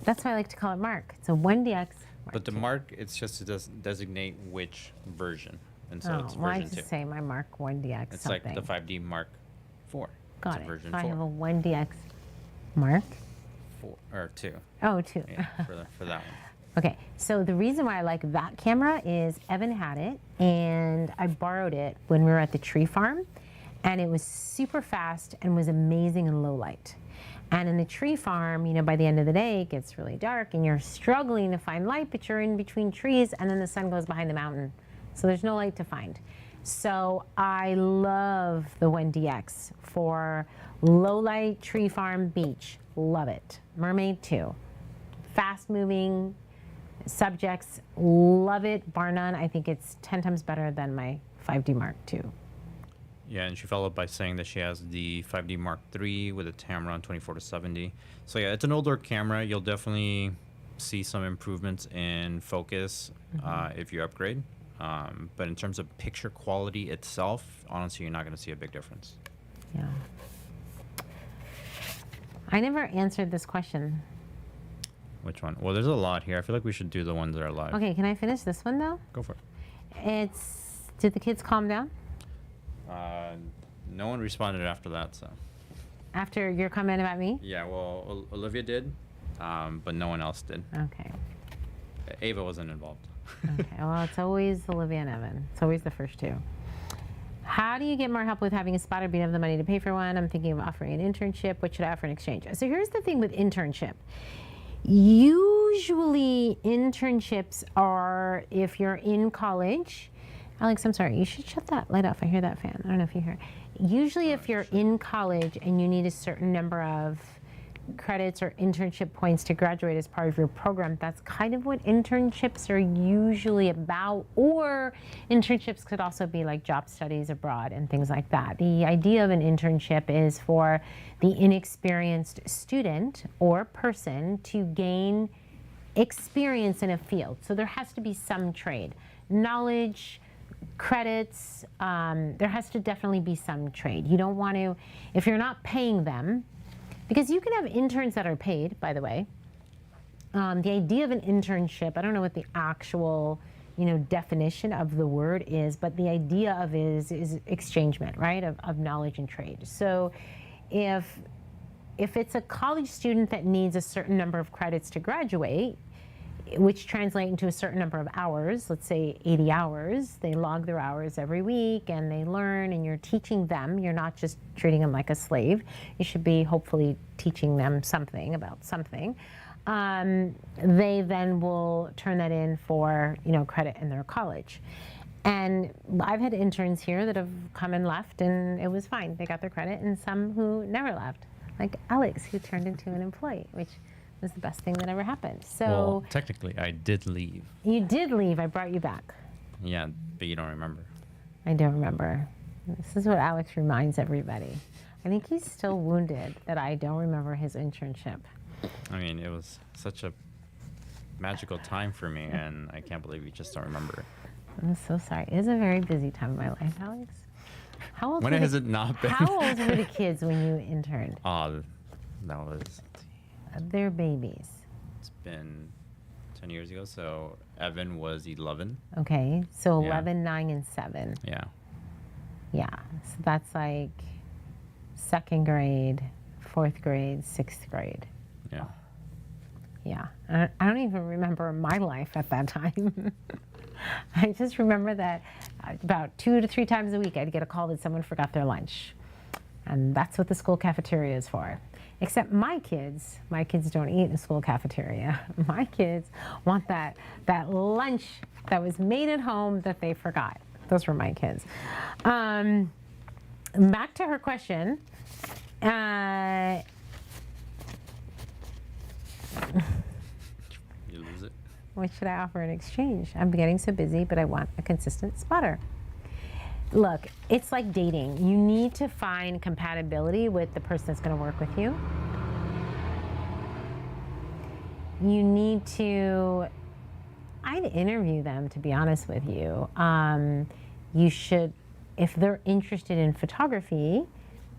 That's why I like to call it Mark. It's a 1DX Mark But the II. Mark, it's just to designate which version. And so it's well, I version 2. just say my Mark 1DX It's something. like the 5D Mark IV. Got it's it. version So I 4. have a 1DX Mark. 4 or 2. Oh, 2. Yeah, for that one. Okay, so the reason why I like that camera is Evan had it, and I borrowed it when we were at the tree farm, and it was super fast and was amazing in low light. And in the tree farm, you know, by the end of the day, it gets really dark, and you're struggling to find light, but you're in between trees, and then the sun goes behind the mountain. So there's no light to find. So I love the 1DX for low light, tree farm, beach. Love it. Mermaid too. Fast moving subjects, love it, bar none. I think it's 10 times better than my 5D Mark II. Yeah, and she followed by saying that she has the 5D Mark III with a Tamron 24 to 70. So yeah, it's an older camera. You'll definitely see some improvements in focus if you upgrade. But in terms of picture quality itself, honestly, you're not going to see a big difference. Yeah. I never answered this question. Which one? Well, there's a lot here. I feel like we should do the ones that are live. Okay, can I finish this one though? Go for it. Did the kids calm down? No one responded after that, so. After your comment about me? Yeah, well, Olivia did, but no one else did. Okay. Ava wasn't involved. Okay, well, it's always Olivia and Evan. It's always the first two. How do you get more help with having a spotter but you don't have the money to pay for one? I'm thinking of offering an internship. What should I offer in exchange? So here's the thing with internship. Usually internships are if you're in college. Alex, I'm sorry, you should shut that light off. I hear that fan. I don't know if you hear it. Usually if you're in college and you need a certain number of credits or internship points to graduate as part of your program, that's kind of what internships are usually about. Or internships could also be like job studies abroad and things like that. The idea of an internship is for the inexperienced student or person to gain experience in a field. So there has to be some trade, knowledge, credits. There has to definitely be some trade. You don't want to, if you're not paying them, because you can have interns that are paid, by the way. The idea of an internship, I don't know what the actual, definition of the word is, but the idea of it is exchangement, right, of knowledge and trade. So if it's a college student that needs a certain number of credits to graduate, which translate into a certain number of hours, let's say 80 hours. They log their hours every week and they learn, and you're teaching them. You're not just treating them like a slave. You should be hopefully teaching them something about something. They then will turn that in for, credit in their college. And I've had interns here that have come and left and it was fine. They got their credit, and some who never left, like Alex, who turned into an employee, which was the best thing that ever happened. So Well, technically, I did leave. you did leave. I brought you back. Yeah, but you don't remember. I don't remember. This is what Alex reminds everybody. I think he's still wounded that I don't remember his internship. I mean, it was such a magical time for me, and I can't believe you just don't remember it. I'm so sorry. It was a very busy time of my life, Alex. How old When were has the, it not been? How old were the kids when you interned? That was, They're babies. it's been 10 years ago, so Evan was 11. Okay, so Yeah. 11, 9, and 7. Yeah. Yeah, so that's like 2nd grade, 4th grade, 6th grade. Yeah. Yeah, I don't even remember my life at that time. I just remember that about 2 to 3 times a week I'd get a call that someone forgot their lunch. And that's what the school cafeteria is for. Except my kids don't eat in the school cafeteria. My kids want that lunch that was made at home that they forgot. Those were my kids. Back to her question. You lose it. What should I offer in exchange? I'm getting so busy, but I want a consistent spotter. Look, it's like dating. You need to find compatibility with the person that's going to work with you. You need to, I'd interview them, to be honest with you. You should, if they're interested in photography,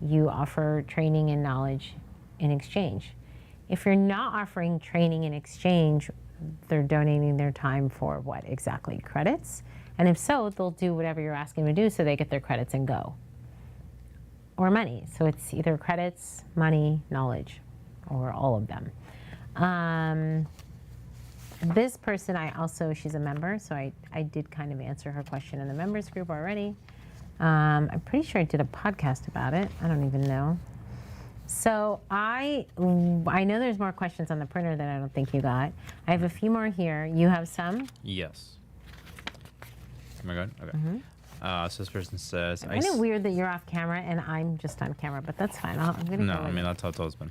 you offer training and knowledge in exchange. If you're not offering training in exchange, they're donating their time for what exactly? Credits? And if so, they'll do whatever you're asking them to do so they get their credits and go. Or money. So it's either credits, money, knowledge, or all of them. This person, she's a member, so I did kind of answer her question in the members group already. I'm pretty sure I did a podcast about it. I don't even know. So I know there's more questions on the printer that I don't think you got. I have a few more here. You have some? Yes. Am I good? Okay. Mm-hmm. So this person says, It's kind of weird that you're off camera and I'm just on camera, but that's fine. I'm gonna No, go I with mean, it. that's how it's always been.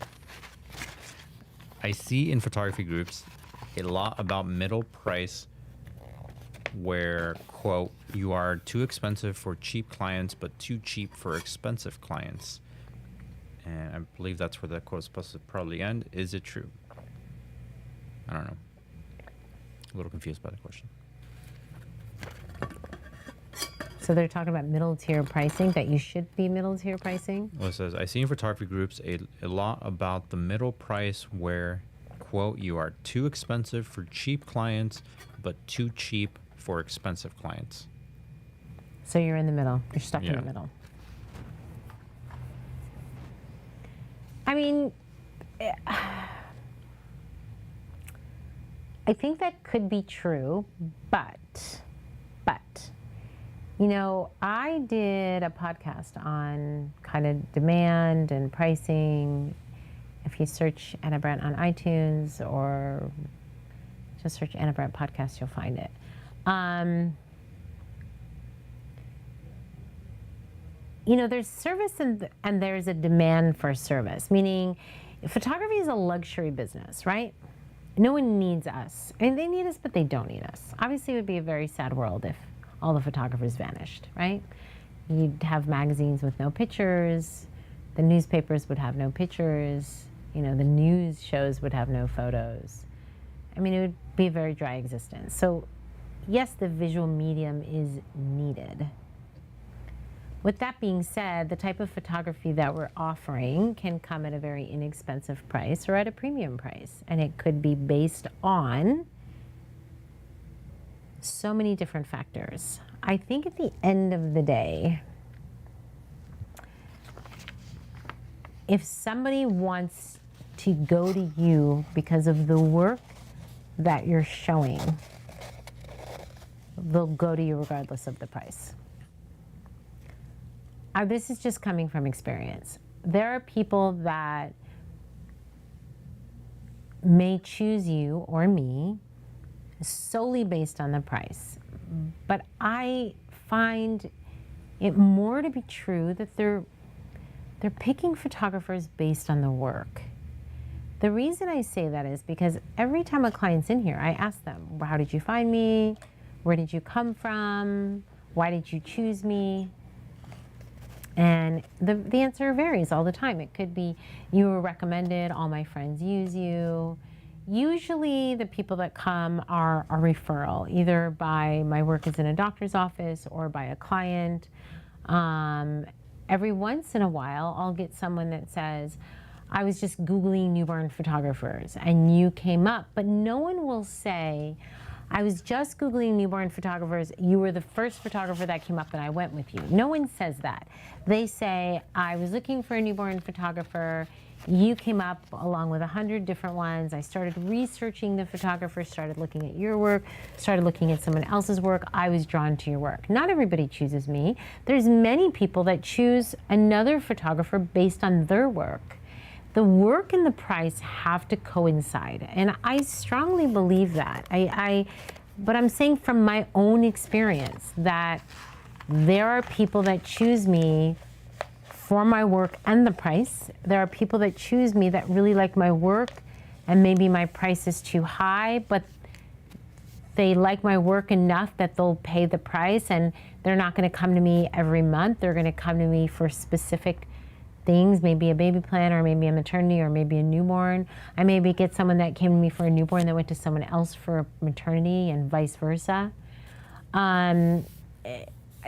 I see in photography groups a lot about middle price where, quote, you are too expensive for cheap clients, but too cheap for expensive clients. And I believe that's where the quote is supposed to probably end. Is it true? I don't know. A little confused by the question. So they're talking about middle tier pricing, that you should be middle tier pricing? Well, it says, I see in photography groups a lot about the middle price where, quote, you are too expensive for cheap clients, but too cheap for expensive clients. So you're in the middle. You're stuck in Yeah. the middle. I mean, I think that could be true, but, I did a podcast on kind of demand and pricing. If you search Anna Brandt on iTunes or just search Anna Brandt podcast, you'll find it. There's service and there's a demand for service, meaning photography is a luxury business, right? No one needs us. I mean, they need us, but they don't need us. Obviously, it would be a very sad world if all the photographers vanished, right? You'd have magazines with no pictures. The newspapers would have no pictures. The news shows would have no photos. I mean, it would be a very dry existence. So, yes, the visual medium is needed. With that being said, the type of photography that we're offering can come at a very inexpensive price or at a premium price. And it could be based on so many different factors. I think at the end of the day, if somebody wants to go to you because of the work that you're showing, they'll go to you regardless of the price. This is just coming from experience. There are people that may choose you or me solely based on the price. But I find it more to be true that they're picking photographers based on the work. The reason I say that is because every time a client's in here, I ask them, how did you find me? Where did you come from? Why did you choose me? And the answer varies all the time. It could be you were recommended, all my friends use you. Usually the people that come are a referral, either by my work is in a doctor's office or by a client. Every once in a while, I'll get someone that says, I was just Googling newborn photographers and you came up, but no one will say, I was just Googling newborn photographers, you were the first photographer that came up and I went with you. No one says that. They say, I was looking for a newborn photographer, you came up along with 100 different ones. I started researching the photographer, started looking at your work, started looking at someone else's work. I was drawn to your work. Not everybody chooses me. There's many people that choose another photographer based on their work. The work and the price have to coincide. And I strongly believe that. But I'm saying from my own experience that there are people that choose me for my work and the price. There are people that choose me that really like my work and maybe my price is too high, but they like my work enough that they'll pay the price, and they're not going to come to me every month. They're going to come to me for specific things, maybe a baby plan or maybe a maternity or maybe a newborn. I maybe get someone that came to me for a newborn that went to someone else for a maternity and vice versa.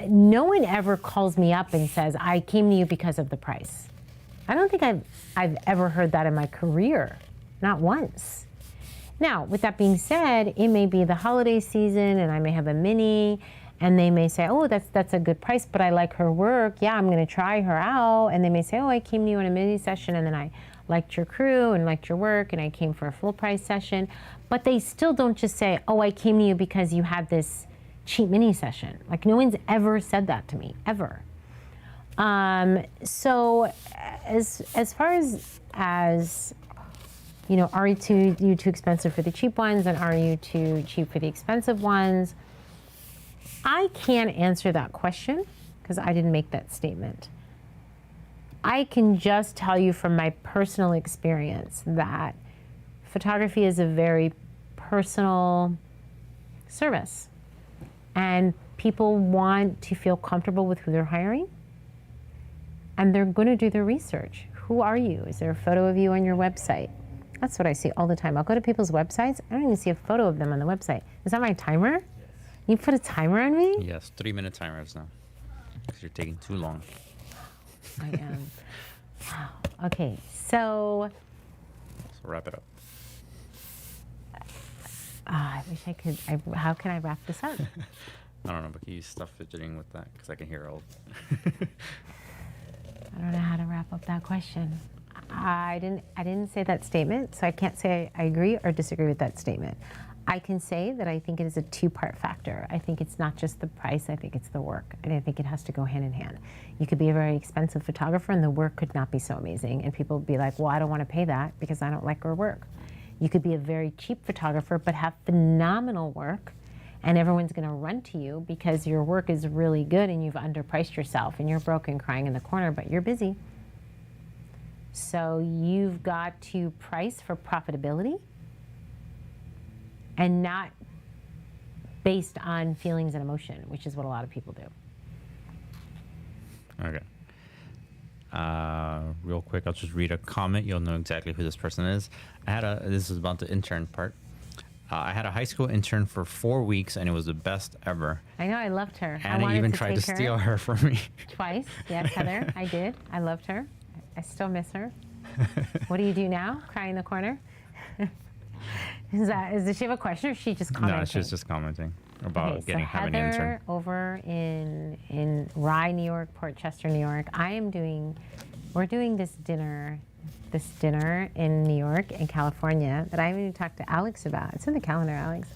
No one ever calls me up and says, I came to you because of the price. I don't think I've ever heard that in my career, not once. Now, with that being said, it may be the holiday season and I may have a mini and they may say, oh, that's a good price, but I like her work. Yeah, I'm gonna try her out. And they may say, oh, I came to you in a mini session and then I liked your crew and liked your work and I came for a full price session. But they still don't just say, oh, I came to you because you had this cheap mini session. Like, no one's ever said that to me, ever. So as far as you know, are you too expensive for the cheap ones and are you too cheap for the expensive ones? I can't answer that question because I didn't make that statement. I can just tell you from my personal experience that photography is a very personal service. And people want to feel comfortable with who they're hiring. And they're going to do their research. Who are you? Is there a photo of you on your website? That's what I see all the time. I'll go to people's websites. I don't even see a photo of them on the website. Is that my timer? Yes. You put a timer on me? Yes, 3-minute timers now. Because you're taking too long. I am. Wow. Okay, so wrap it up. I wish I could. How can I wrap this up? I don't know, but can you stop fidgeting with that? Because I can hear all. I don't know how to wrap up that question. I didn't say that statement, so I can't say I agree or disagree with that statement. I can say that I think it is a two-part factor. I think it's not just the price, I think it's the work. And I think it has to go hand in hand. You could be a very expensive photographer and the work could not be so amazing. And people would be like, well, I don't want to pay that because I don't like her work. You could be a very cheap photographer but have phenomenal work and everyone's going to run to you because your work is really good and you've underpriced yourself and you're broke and crying in the corner, but you're busy. So you've got to price for profitability and not based on feelings and emotion, which is what a lot of people do. Okay. Real quick, I'll just read a comment. You'll know exactly who this person is. This is about the intern part. I had a high school intern for 4 weeks, and it was the best ever. I know, I loved her. And I even tried to steal her from me. Twice, yes, Heather, I did. I loved her. I still miss her. What do you do now? Cry in the corner? Does she have a question or is she just commenting? No, she's just commenting about having an intern. Heather over in Rye, New York, Port Chester, New York. We're doing this dinner this dinner in New York and California that I haven't even talked to Alex about. It's in the calendar, Alex.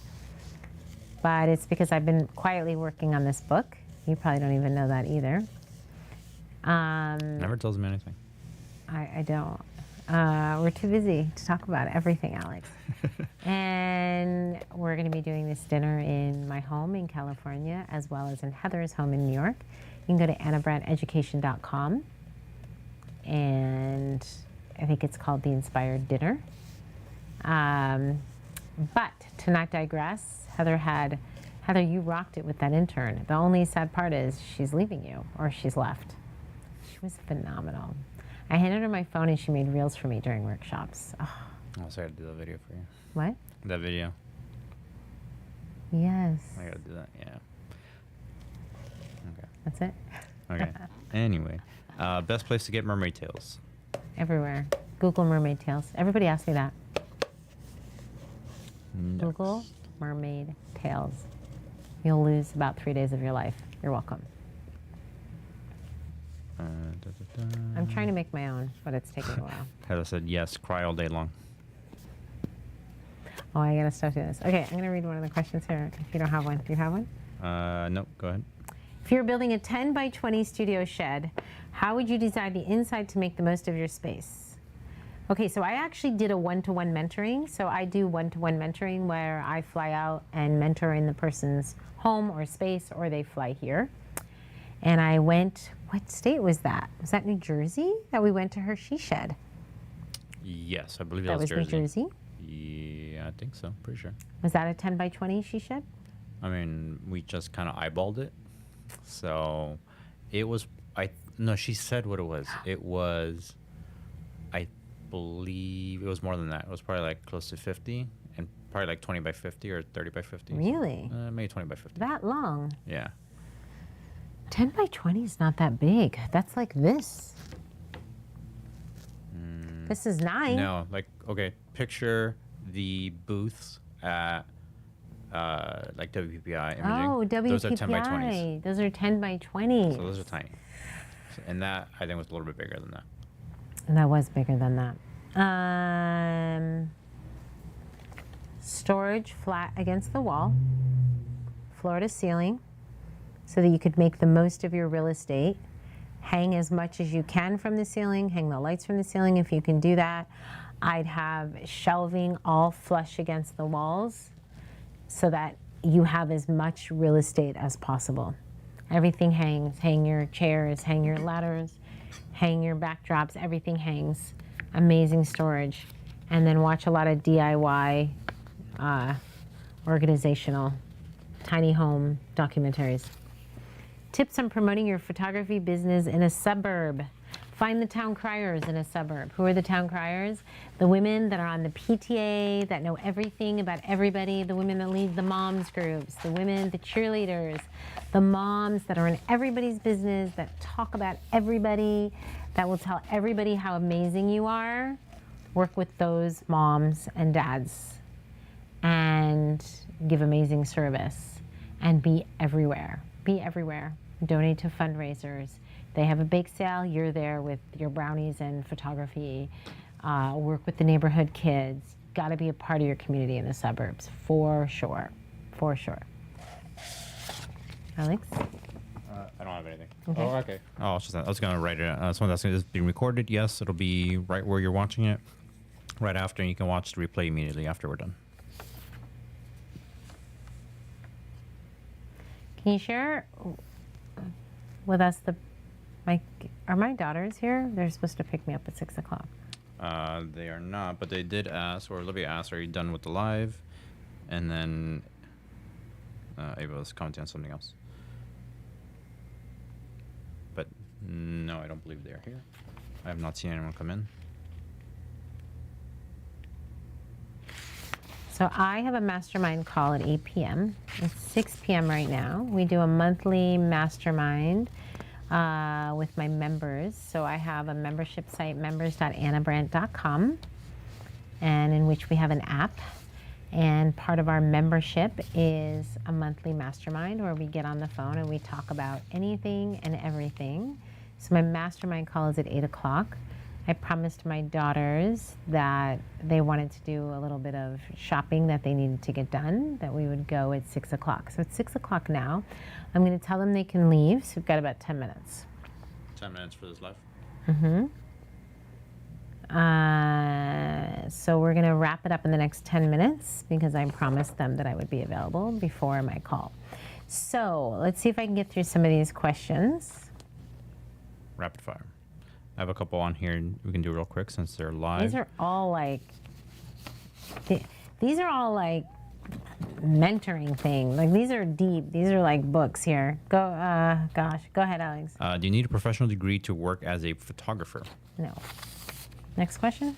But it's because I've been quietly working on this book. You probably don't even know that either. Never tells me anything. I don't. We're too busy to talk about everything, Alex. And we're going to be doing this dinner in my home in California, as well as in Heather's home in New York. You can go to AnnaBrandtEducation.com, and I think it's called The Inspired Dinner. But to not digress, Heather, you rocked it with that intern. The only sad part is she's leaving you, or she's left. She was phenomenal. I handed her my phone and she made reels for me during workshops. Oh. Oh, so I gotta do that video for you. What? That video. Yes. I gotta do that, yeah. Okay. That's it? Okay. Anyway, best place to get mermaid tails. Everywhere. Google mermaid tails. Everybody asks me that. Next. Google mermaid tails. You'll lose about 3 days of your life. You're welcome. I'm trying to make my own, but it's taking a while. Heather said yes, cry all day long. Oh, I gotta stop doing this. Okay, I'm gonna read one of the questions here. If you don't have one, do you have one? Nope, go ahead. If you're building a 10 by 20 studio shed, how would you design the inside to make the most of your space? Okay, so I actually did a one-to-one mentoring. So I do one-to-one mentoring where I fly out and mentor in the person's home or space, or they fly here. And I went, what state was that? Was that New Jersey that we went to her she shed? Yes, I believe That was Jersey. New Jersey? Yeah, I think so, pretty sure. Was that a 10 by 20 she shed? I mean, we just kind of eyeballed it. So it was, no, she said what it was. It was, I believe it was more than that. It was probably like close to 50 and probably like 20 by 50 or 30 by 50. Really? Maybe 20 by 50. That long? Yeah. 10 by 20 is not that big. That's like this. This is 9. No, like, okay, picture the booths at like WPPI imaging. Oh, WPPI. Those are 10 by 20s. Those are 10 by 20. So those are tiny. So, and that, I think, was a little bit bigger than that. And that was bigger than that. Storage flat against the wall, floor to ceiling, so that you could make the most of your real estate. Hang as much as you can from the ceiling, hang the lights from the ceiling if you can do that. I'd have shelving all flush against the walls so that you have as much real estate as possible. Everything hangs. Hang your chairs, hang your ladders, hang your backdrops, everything hangs. Amazing storage. And then watch a lot of DIY, organizational, tiny home documentaries. Tips on promoting your photography business in a suburb. Find the town criers in a suburb. Who are the town criers? The women that are on the PTA, that know everything about everybody, the women that lead the moms groups, the women, the cheerleaders, the moms that are in everybody's business, that talk about everybody, that will tell everybody how amazing you are. Work with those moms and dads and give amazing service and be everywhere. Be everywhere. Donate to fundraisers. They have a bake sale, you're there with your brownies and photography. Work with the neighborhood kids. Got to be a part of your community in the suburbs, for sure. For sure. Alex? I don't have anything. Okay. Oh, okay. Oh, I was going to write it. Someone that's is being recorded. Yes, it'll be right where you're watching it. Right after, and you can watch the replay immediately after we're done. Can you share with us are my daughters here? They're supposed to pick me up at 6 o'clock. They are not, but they did ask, or Libby asked, are you done with the live? And then Ava was commenting on something else. But no, I don't believe they are here. I have not seen anyone come in. So I have a mastermind call at 8 p.m. It's 6 p.m. right now. We do a monthly mastermind with my members. So I have a membership site, members.annabrandt.com, and in which we have an app. And part of our membership is a monthly mastermind where we get on the phone and we talk about anything and everything. So my mastermind call is at 8 o'clock. I promised my daughters that they wanted to do a little bit of shopping that they needed to get done, that we would go at 6 o'clock. So it's 6 o'clock now. I'm going to tell them they can leave, so we've got about 10 minutes. 10 minutes for this live. So we're going to wrap it up in the next 10 minutes because I promised them that I would be available before my call. So let's see if I can get through some of these questions. Rapid fire. I have a couple on here we can do real quick since they're live. These are all like mentoring thing. Like these are deep. These are like books here. Go ahead, Alex. Do you need a professional degree to work as a photographer? No. Next question.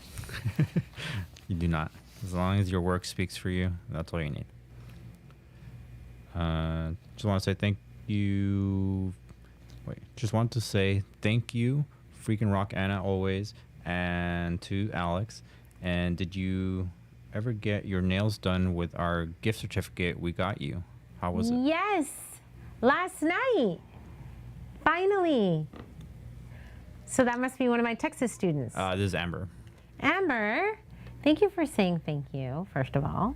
You do not. As long as your work speaks for you, that's all you need. Just want to say thank you. Just want to say thank you, freaking rock Anna always, and to Alex. And did you ever get your nails done with our gift certificate we got you? How was it? Yes, last night. Finally. So that must be one of my Texas students. This is Amber. Amber, thank you for saying thank you, first of all.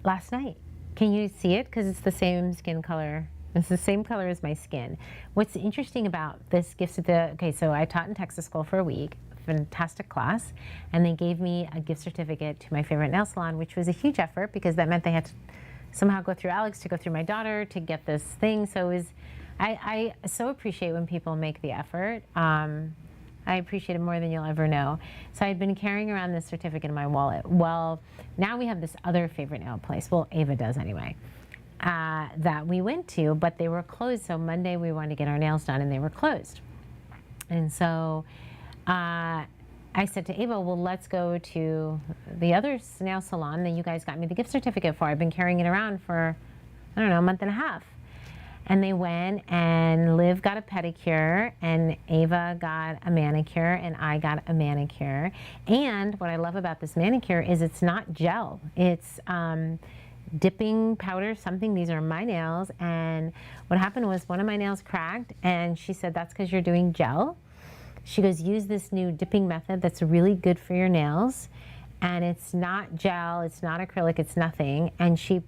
Last night. Can you see it? Because it's the same skin color. It's the same color as my skin. What's interesting about this gift, okay, so I taught in Texas school for a week, fantastic class, and they gave me a gift certificate to my favorite nail salon, which was a huge effort because that meant they had to somehow go through Alex to go through my daughter to get this thing. So it was, I so appreciate when people make the effort. I appreciate it more than you'll ever know. So I'd been carrying around this certificate in my wallet. Well, now we have this other favorite nail place. Well, Ava does anyway. That we went to, but they were closed. So Monday we wanted to get our nails done and they were closed. And so I said to Ava, well, let's go to the other nail salon that you guys got me the gift certificate for. I've been carrying it around for, I don't know, a month and a half. And they went, and Liv got a pedicure, and Ava got a manicure, and I got a manicure. And what I love about this manicure is it's not gel. It's dipping powder, something. These are my nails. And what happened was one of my nails cracked, and she said, that's because you're doing gel. She goes, use this new dipping method that's really good for your nails. And it's not gel, it's not acrylic, it's nothing. And she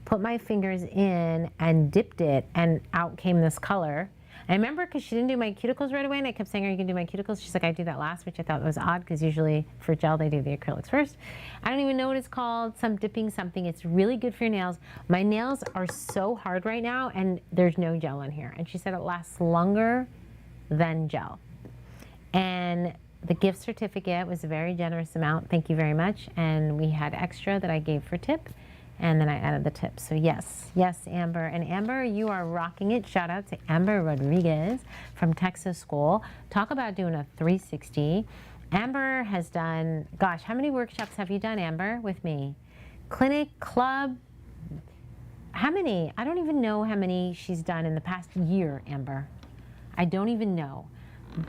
put my fingers in and dipped it, and out came this color. I remember because she didn't do my cuticles right away, and I kept saying, are you going to do my cuticles? She's like, I do that last, which I thought was odd because usually for gel they do the acrylics first. I don't even know what it's called, some dipping something. It's really good for your nails. My nails are so hard right now, and there's no gel in here. And she said it lasts longer than gel. And the gift certificate was a very generous amount. Thank you very much. And we had extra that I gave for tip. And then I added the tips. So yes, Amber. And Amber, you are rocking it. Shout out to Amber Rodriguez from Texas School. Talk about doing a 360. Amber has done, gosh, how many workshops have you done, Amber, with me? Clinic, club, how many? I don't even know how many she's done in the past year, Amber. I don't even know.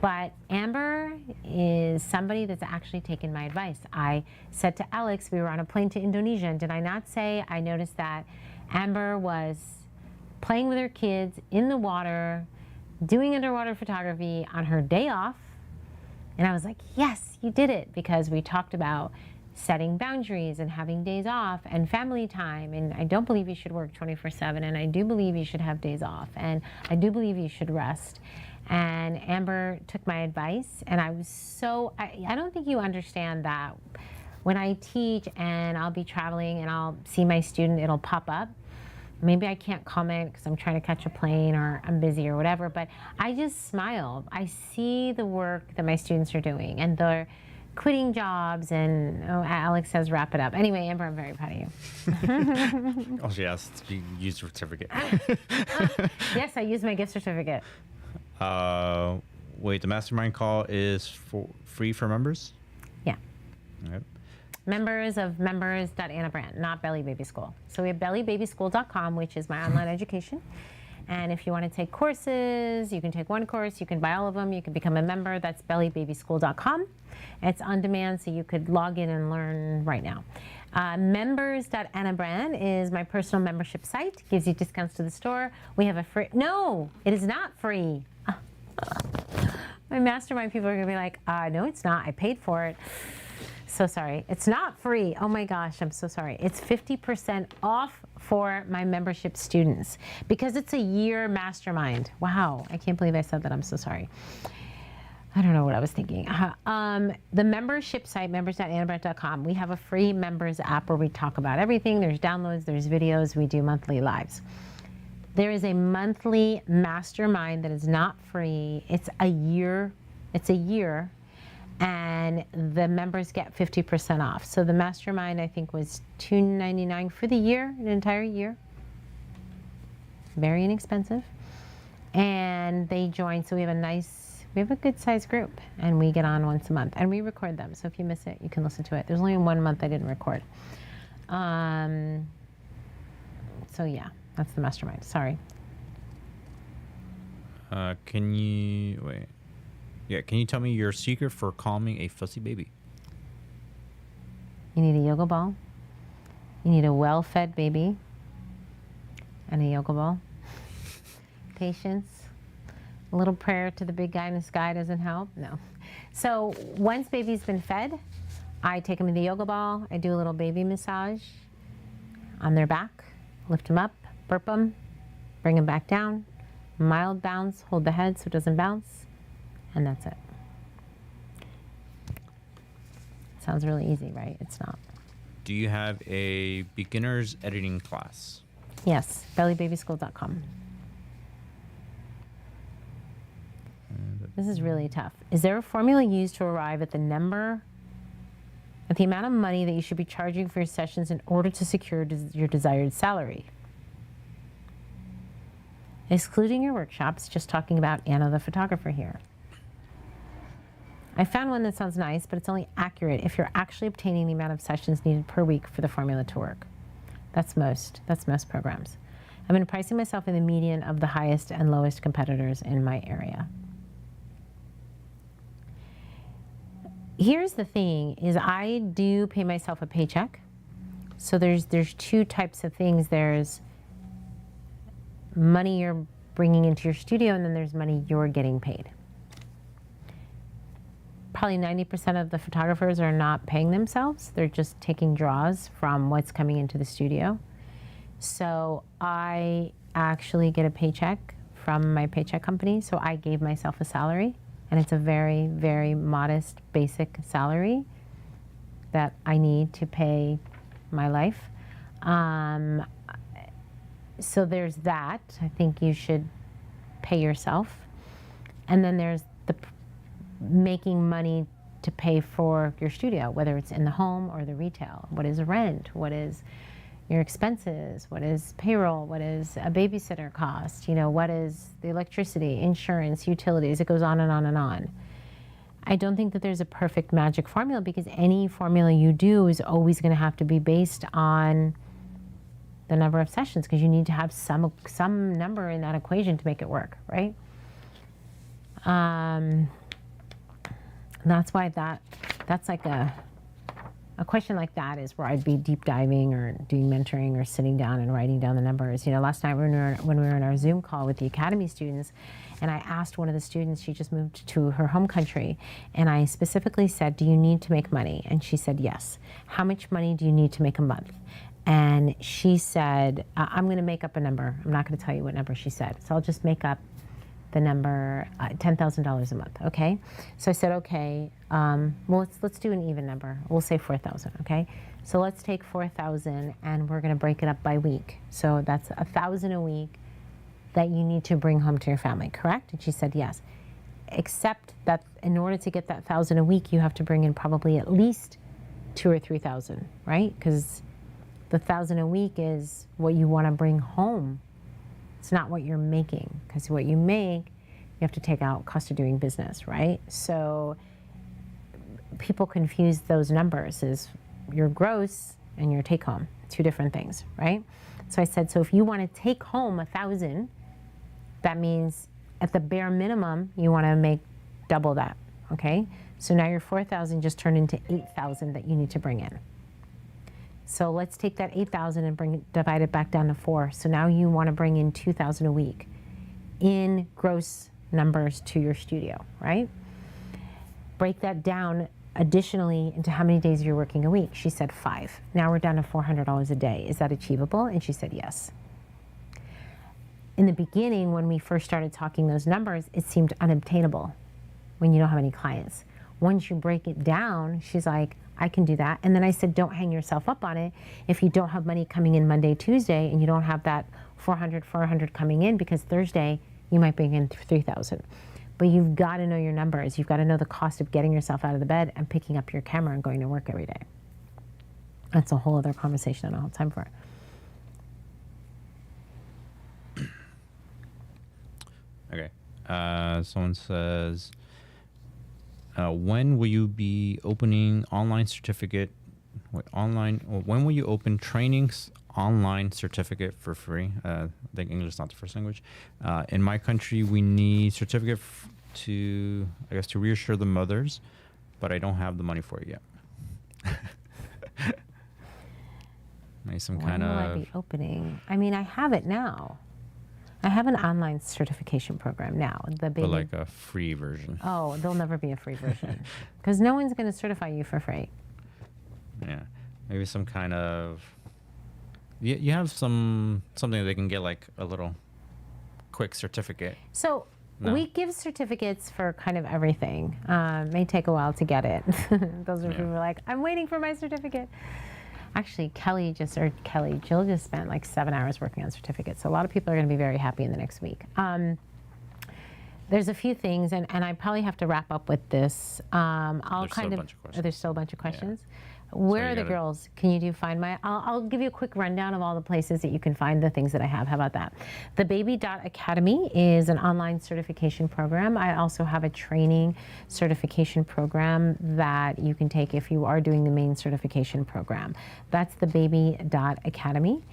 But Amber is somebody that's actually taken my advice. I said to Alex, we were on a plane to Indonesia, and did I not say I noticed that Amber was playing with her kids in the water, doing underwater photography on her day off? And I was like, yes, you did it, because we talked about setting boundaries and having days off and family time. And I don't believe you should work 24/7, and I do believe you should have days off, and I do believe you should rest. And Amber took my advice, and I was so, I don't think you understand that when I teach and I'll be traveling and I'll see my student, it'll pop up. Maybe I can't comment because I'm trying to catch a plane or I'm busy or whatever, but I just smile. I see the work that my students are doing, and they're quitting jobs, and Alex says wrap it up. Anyway, Amber, I'm very proud of you. Oh, she asked to use your certificate. Yes, I used my gift certificate. Wait, the mastermind call is free for members? Yeah. Okay. Members of members.AnnaBrandt, not Belly Baby School. So we have bellybabyschool.com, which is my online education. And if you want to take courses, you can take one course, you can buy all of them, you can become a member. That's bellybabyschool.com. It's on demand, so you could log in and learn right now. Members.AnnaBrandt is my personal membership site. Gives you discounts to the store. We have a free, no, it is not free. My mastermind people are going to be like, no, it's not. I paid for it. So sorry. It's not free. Oh my gosh, I'm so sorry. It's 50% off for my membership students because it's a year mastermind. Wow, I can't believe I said that. I'm so sorry. I don't know what I was thinking. The membership site, members.annabrandt.com, we have a free members app where we talk about everything. There's downloads, there's videos, we do monthly lives. There is a monthly mastermind that is not free. It's a year, and the members get 50% off. So the mastermind, I think, was $299 for the year, an entire year. Very inexpensive. And they join, so we have a good sized group, and we get on once a month, and we record them. So if you miss it, you can listen to it. There's only 1 month I didn't record. So yeah, that's the mastermind. Sorry. Can you wait? Yeah, can you tell me your secret for calming a fussy baby? You need a yoga ball. You need a well-fed baby and a yoga ball. Patience. A little prayer to the big guy in the sky doesn't help. No. So once baby's been fed, I take them to the yoga ball. I do a little baby massage on their back, lift them up, burp them, bring them back down, mild bounce, hold the head so it doesn't bounce, and that's it. Sounds really easy, right? It's not. Do you have a beginner's editing class? Yes, bellybabyschool.com. This is really tough. Is there a formula used to arrive at the amount of money that you should be charging for your sessions in order to secure your desired salary? Excluding your workshops, just talking about Anna the photographer here. I found one that sounds nice, but it's only accurate if you're actually obtaining the amount of sessions needed per week for the formula to work. That's most programs. I've been pricing myself in the median of the highest and lowest competitors in my area. Here's the thing, is I do pay myself a paycheck. So there's two types of things. There's money you're bringing into your studio, and then there's money you're getting paid. Probably 90% of the photographers are not paying themselves. They're just taking draws from what's coming into the studio. So I actually get a paycheck from my paycheck company. So I gave myself a salary, and it's a very, very modest basic salary that I need to pay my life. So there's that. I think you should pay yourself. And then there's the making money to pay for your studio, whether it's in the home or the retail. What is rent? What is your expenses? What is payroll? What is a babysitter cost? You know, what is the electricity, insurance, utilities? It goes on and on and on. I don't think that there's a perfect magic formula, because any formula you do is always going to have to be based on the number of sessions, because you need to have some number in that equation to make it work, right? That's why that's like a question like that is where I'd be deep diving or doing mentoring or sitting down and writing down the numbers. You know, last night when we were in our Zoom call with the Academy students, and I asked one of the students, she just moved to her home country, and I specifically said, do you need to make money? And she said, yes. How much money do you need to make a month? And she said, I'm going to make up a number. I'm not going to tell you what number she said. So I'll just make up the number, $10,000 a month, okay? So I said, okay, well, let's do an even number. We'll say 4,000, okay? So let's take 4,000 and we're gonna break it up by week. So that's 1,000 a week that you need to bring home to your family, correct? And she said, yes. Except that in order to get that 1,000 a week, you have to bring in probably at least 2,000 or 3,000, right? Because the 1,000 a week is what you wanna bring home. It's not what you're making, because what you make, you have to take out cost of doing business, right? So people confuse those numbers as your gross and your take home, two different things, right? So I said, so if you want to take home 1,000, that means at the bare minimum, you want to make double that, okay? So now your 4,000 just turned into 8,000 that you need to bring in. So let's take that 8,000 and divide it back down to 4. So now you want to bring in 2,000 a week in gross numbers to your studio, right? break that down additionally into how many days you're working a week. She said 5. Now we're down to $400 a day. Is that achievable? And she said yes. In the beginning, when we first started talking those numbers, it seemed unobtainable when you don't have any clients. Once you break it down, she's like, I can do that. And then I said, don't hang yourself up on it if you don't have money coming in Monday, Tuesday, and you don't have that 400 coming in, because Thursday you might bring in 3,000. But you've got to know your numbers. You've got to know the cost of getting yourself out of the bed and picking up your camera and going to work every day. That's a whole other conversation I don't have time for. Okay. Someone says, when will you be opening online certificate? When will you open trainings online certificate for free? I think English is not the first language. In my country, we need certificate to reassure the mothers, but I don't have the money for it yet. Maybe some kind of. When will I be opening? I mean, I have it now. I have an online certification program now. But like a free version. Oh, there'll never be a free version because no one's going to certify you for free. Yeah, maybe some kind of. You have something that they can get, like a little quick certificate. So No. we give certificates for kind of everything. May take a while to get it. Those are people who are like, I'm waiting for my certificate. Actually, Jill just spent like 7 hours working on certificates. So a lot of people are going to be very happy in the next week. There's a few things, and I probably have to wrap up with this. There's still a bunch of questions. There's still a bunch of questions. Where are the girls? Can you find my? I'll give you a quick rundown of all the places that you can find the things that I have. How about that? The Baby.Academy is an online certification program. I also have a training certification program that you can take if you are doing the main certification program. That's the Baby.Academy.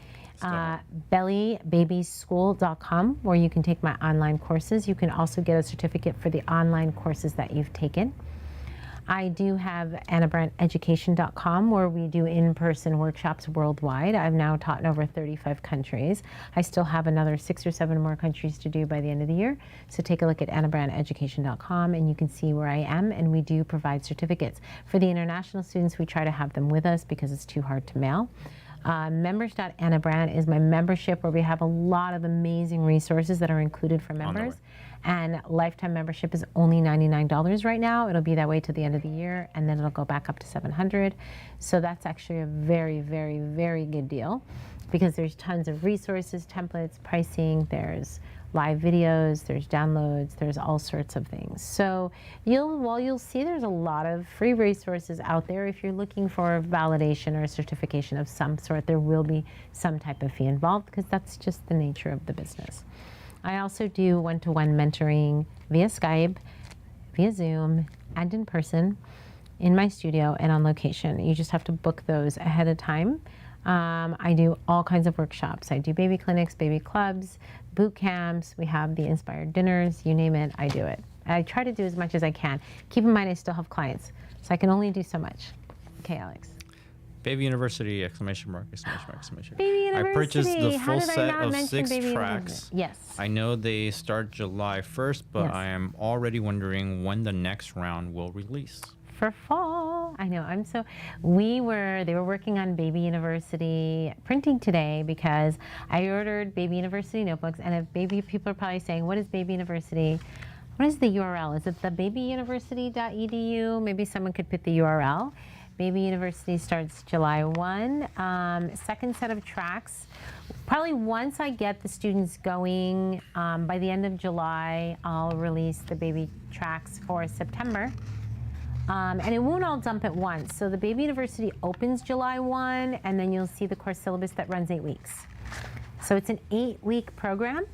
BellyBabySchool.com, where you can take my online courses. You can also get a certificate for the online courses that you've taken. I do have AnnaBrandtEducation.com, where we do in-person workshops worldwide. I've now taught in over 35 countries. I still have another 6 or 7 more countries to do by the end of the year. So take a look at AnnaBrandtEducation.com and you can see where I am, and we do provide certificates. For the international students, we try to have them with us because it's too hard to mail. Members.AnnaBrandt is my membership, where we have a lot of amazing resources that are included for members. And lifetime membership is only $99 right now. It'll be that way to the end of the year, and then it'll go back up to $700. So that's actually a very, very, very good deal, because there's tons of resources, templates, pricing, there's live videos, there's downloads, there's all sorts of things. So you'll see there's a lot of free resources out there. If you're looking for validation or a certification of some sort, there will be some type of fee involved, because that's just the nature of the business. I also do one-to-one mentoring via Skype, via Zoom, and in person, in my studio and on location. You just have to book those ahead of time. I do all kinds of workshops. I do baby clinics, baby clubs, boot camps. We have the inspired dinners, you name it, I do it. I try to do as much as I can. Keep in mind, I still have clients, so I can only do so much. Okay, Alex. Baby University, exclamation mark, exclamation mark, exclamation mark. Baby University. I purchased the How full did I set not of mention 6 Baby tracks. University? Yes. I know they start July 1st, but Yes. I am already wondering when the next round will release. For fall. I know. They were working on Baby University printing today, because I ordered Baby University notebooks, and if people are probably saying, what is Baby University? What is the URL? Is it the babyuniversity.edu? Maybe someone could put the URL. Baby University starts July 1. Second set of tracks. Probably once I get the students going, by the end of July, I'll release the baby tracks for September. And it won't all dump at once. So the Baby University opens July 1, and then you'll see the course syllabus that runs 8 weeks. So it's an 8-week program.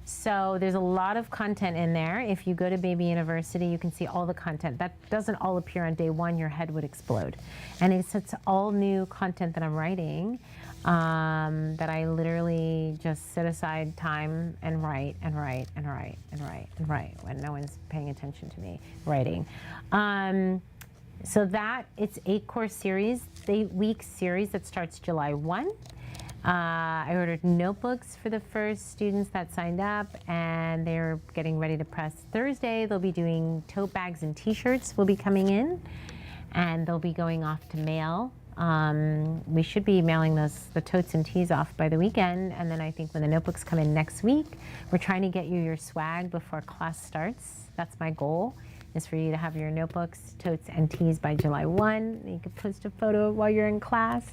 So there's a lot of content in there. If you go to Baby University, you can see all the content. That doesn't all appear on day 1. Your head would explode. And it's all new content that I'm writing, that I literally just set aside time and write and write and write and write and write when no one's paying attention to me writing. So it's 8 course series, 8-week series that starts July 1. I ordered notebooks for the first students that signed up, and they're getting ready to press Thursday. They'll be doing tote bags and t-shirts will be coming in, and they'll be going off to mail. We should be mailing the totes and tees off by the weekend, and then I think when the notebooks come in next week, we're trying to get you your swag before class starts. That's my goal, is for you to have your notebooks, totes, and tees by July 1. You can post a photo while you're in class.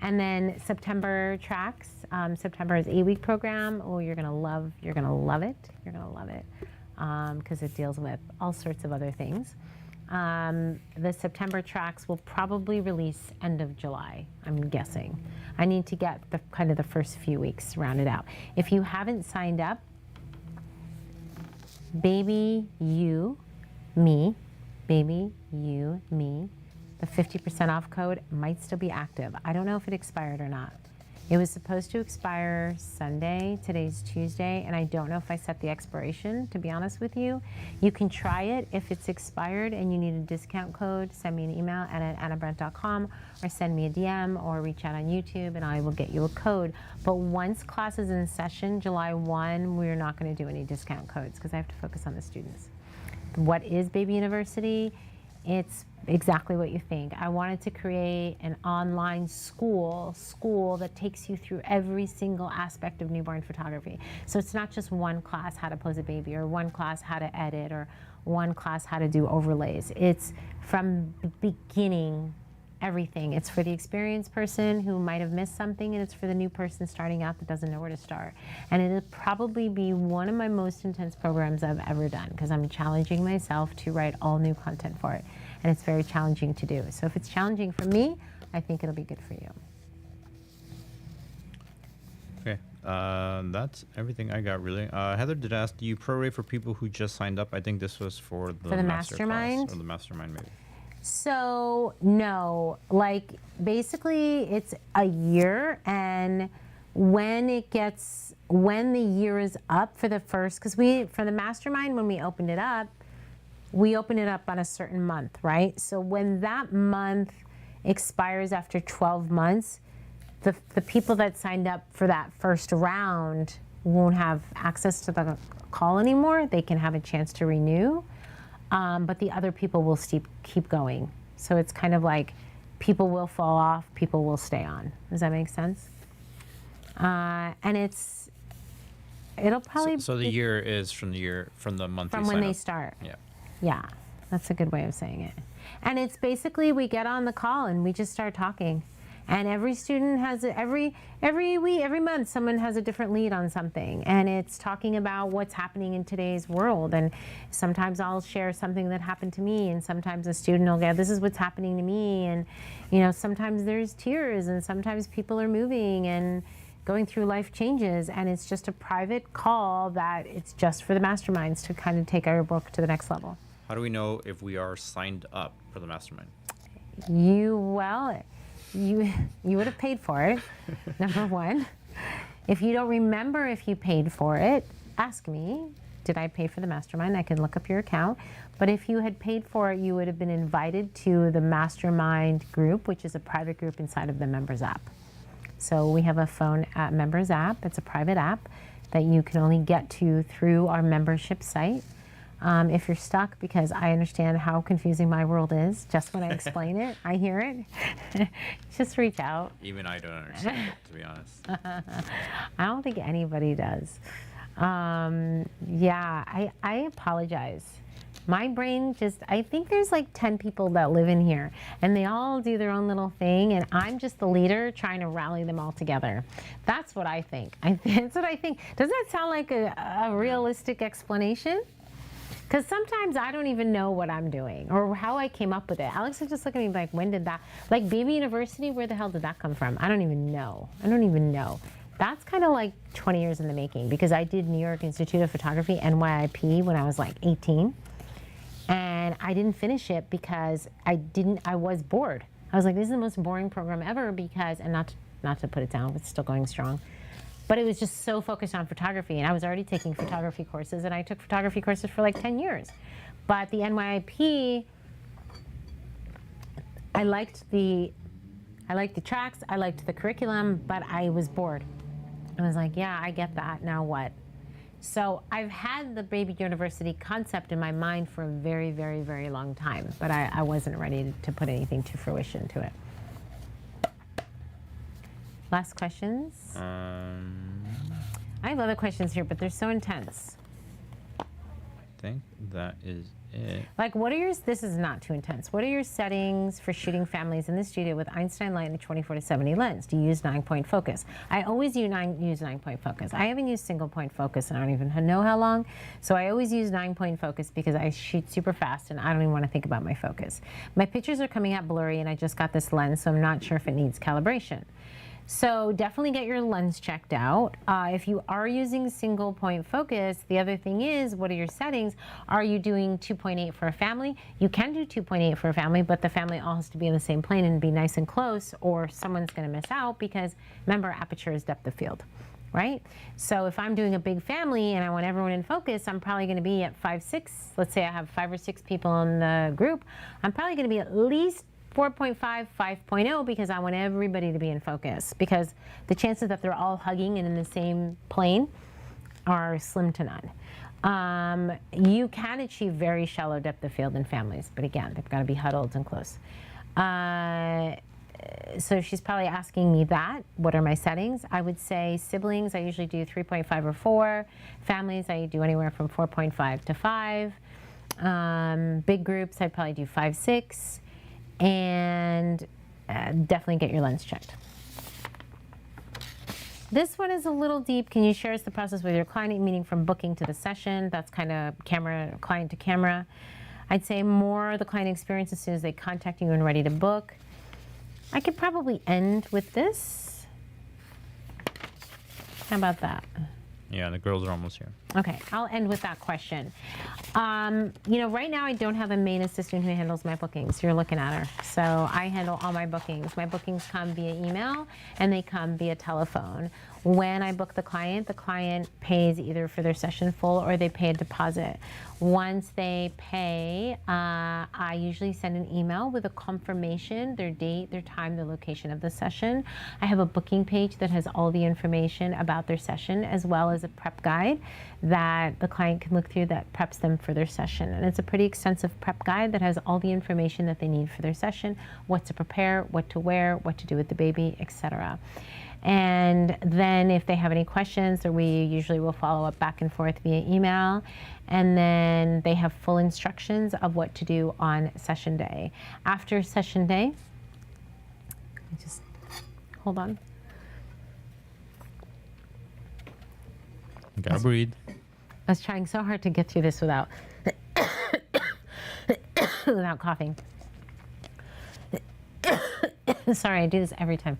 And then September tracks. September is 8-week program. Oh, you're gonna love it. You're gonna love it, because it deals with all sorts of other things. The September tracks will probably release end of July, I'm guessing. I need to get the first few weeks rounded out. If you haven't signed up, baby you me, the 50% off code might still be active. I don't know if it expired or not. It was supposed to expire Sunday. Today's Tuesday, and I don't know if I set the expiration, to be honest with you. You can try it. If it's expired and you need a discount code, send me an email at annabrandt.com, or send me a DM, or reach out on YouTube, and I will get you a code. But once class is in session, July 1, we're not going to do any discount codes because I have to focus on the students. What is Baby University? It's exactly what you think. I wanted to create an online school that takes you through every single aspect of newborn photography. So it's not just one class how to pose a baby, or one class how to edit, or one class how to do overlays. It's from the beginning, everything. It's for the experienced person who might have missed something, and it's for the new person starting out that doesn't know where to start. And it'll probably be one of my most intense programs I've ever done, because I'm challenging myself to write all new content for it. And it's very challenging to do. So if it's challenging for me, I think it'll be good for you. Okay, that's everything I got, really. Heather did ask, do you prorate for people who just signed up? I think this was for the mastermind? Or the mastermind, maybe. So no, like basically it's a year, and when the year is up for the first, because for the mastermind, when we opened it up on a certain month, right? So when that month expires after 12 months, the people that signed up for that first round won't have access to the call anymore. They can have a chance to renew. But the other people will keep going. So it's kind of like people will fall off, people will stay on. Does that make sense? And it'll probably... So the year is from the month from when they start. Yeah. Yeah, that's a good way of saying it. And it's basically we get on the call and we just start talking. And every student has every month someone has a different lead on something, and it's talking about what's happening in today's world. And sometimes I'll share something that happened to me, and sometimes a student will go, this is what's happening to me. And sometimes there's tears, and sometimes people are moving and going through life changes, and it's just a private call that it's just for the masterminds to kind of take our work to the next level. How do we know if we are signed up for the mastermind? You would have paid for it, number one. If you don't remember if you paid for it, ask me, did I pay for the mastermind? I can look up your account. But if you had paid for it, you would have been invited to the mastermind group, which is a private group inside of the members app. So we have a phone members app. It's a private app that you can only get to through our membership site. If you're stuck, because I understand how confusing my world is, just when I explain it, I hear it, just reach out. Even I don't understand it, to be honest. I don't think anybody does. Yeah, I apologize. My brain I think there's like 10 people that live in here, and they all do their own little thing, and I'm just the leader trying to rally them all together. That's what I think. That's what I think. Does that sound like a realistic explanation? Because sometimes I don't even know what I'm doing or how I came up with it. Alex would just look at me like, when did that, like Baby University, where the hell did that come from? I don't even know. That's kind of like 20 years in the making, because I did New York Institute of Photography, NYIP, when I was like 18. And I didn't finish it because I was bored. I was like, this is the most boring program ever, because, and not to put it down, it's still going strong. But it was just so focused on photography, and I was already taking photography courses, and I took photography courses for like 10 years. But the NYIP, I liked the I liked the tracks, I liked the curriculum, but I was bored. I was like, yeah, I get that. Now what? So I've had the baby university concept in my mind for a very, very, very long time, but I wasn't ready to put anything to fruition to it. Last questions? I have other questions here, but they're so intense. I think that is it. Like, what are your, this is not too intense. What are your settings for shooting families in the studio with Einstein light and a 24 to 70 lens? Do you use 9-point focus? I always use 9-point focus. I haven't used single point focus and I don't even know how long. So I always use 9-point focus because I shoot super fast and I don't even want to think about my focus. My pictures are coming out blurry and I just got this lens, so I'm not sure if it needs calibration. So definitely get your lens checked out. If you are using single point focus, the other thing is, what are your settings? Are you doing 2.8 for a family? You can do 2.8 for a family, but the family all has to be in the same plane and be nice and close, or someone's going to miss out because, remember, aperture is depth of field, right? So if I'm doing a big family and I want everyone in focus, I'm probably going to be at 5-6. Let's say I have 5 or 6 people in the group. I'm probably going to be at least 4.5, 5.0 because I want everybody to be in focus, because the chances that they're all hugging and in the same plane are slim to none. You can achieve very shallow depth of field in families, but again, they've got to be huddled and close. So she's probably asking me that. What are my settings? I would say siblings, I usually do 3.5 or 4. Families, I do anywhere from 4.5 to 5. Big groups, I'd probably do 5, 6. And definitely get your lens checked. This one is a little deep. Can you share us the process with your client, meaning from booking to the session? That's kind of camera, client to camera. I'd say more the client experience as soon as they contact you and ready to book. I could probably end with this. How about that? Yeah, the girls are almost here. Okay, I'll end with that question. You know, right now I don't have a main assistant who handles my bookings. You're looking at her. So I handle all my bookings. My bookings come via email and they come via telephone. When I book the client pays either for their session full or they pay a deposit. Once they pay, I usually send an email with a confirmation, their date, their time, the location of the session. I have a booking page that has all the information about their session, as well as a prep guide that the client can look through that preps them for their session. And it's a pretty extensive prep guide that has all the information that they need for their session, what to prepare, what to wear, what to do with the baby, etc. And then if they have any questions, or we usually will follow up back and forth via email. And then they have full instructions of what to do on session day. After session day, just hold on. You gotta breathe. I was trying so hard to get through this without without coughing. Sorry, I do this every time.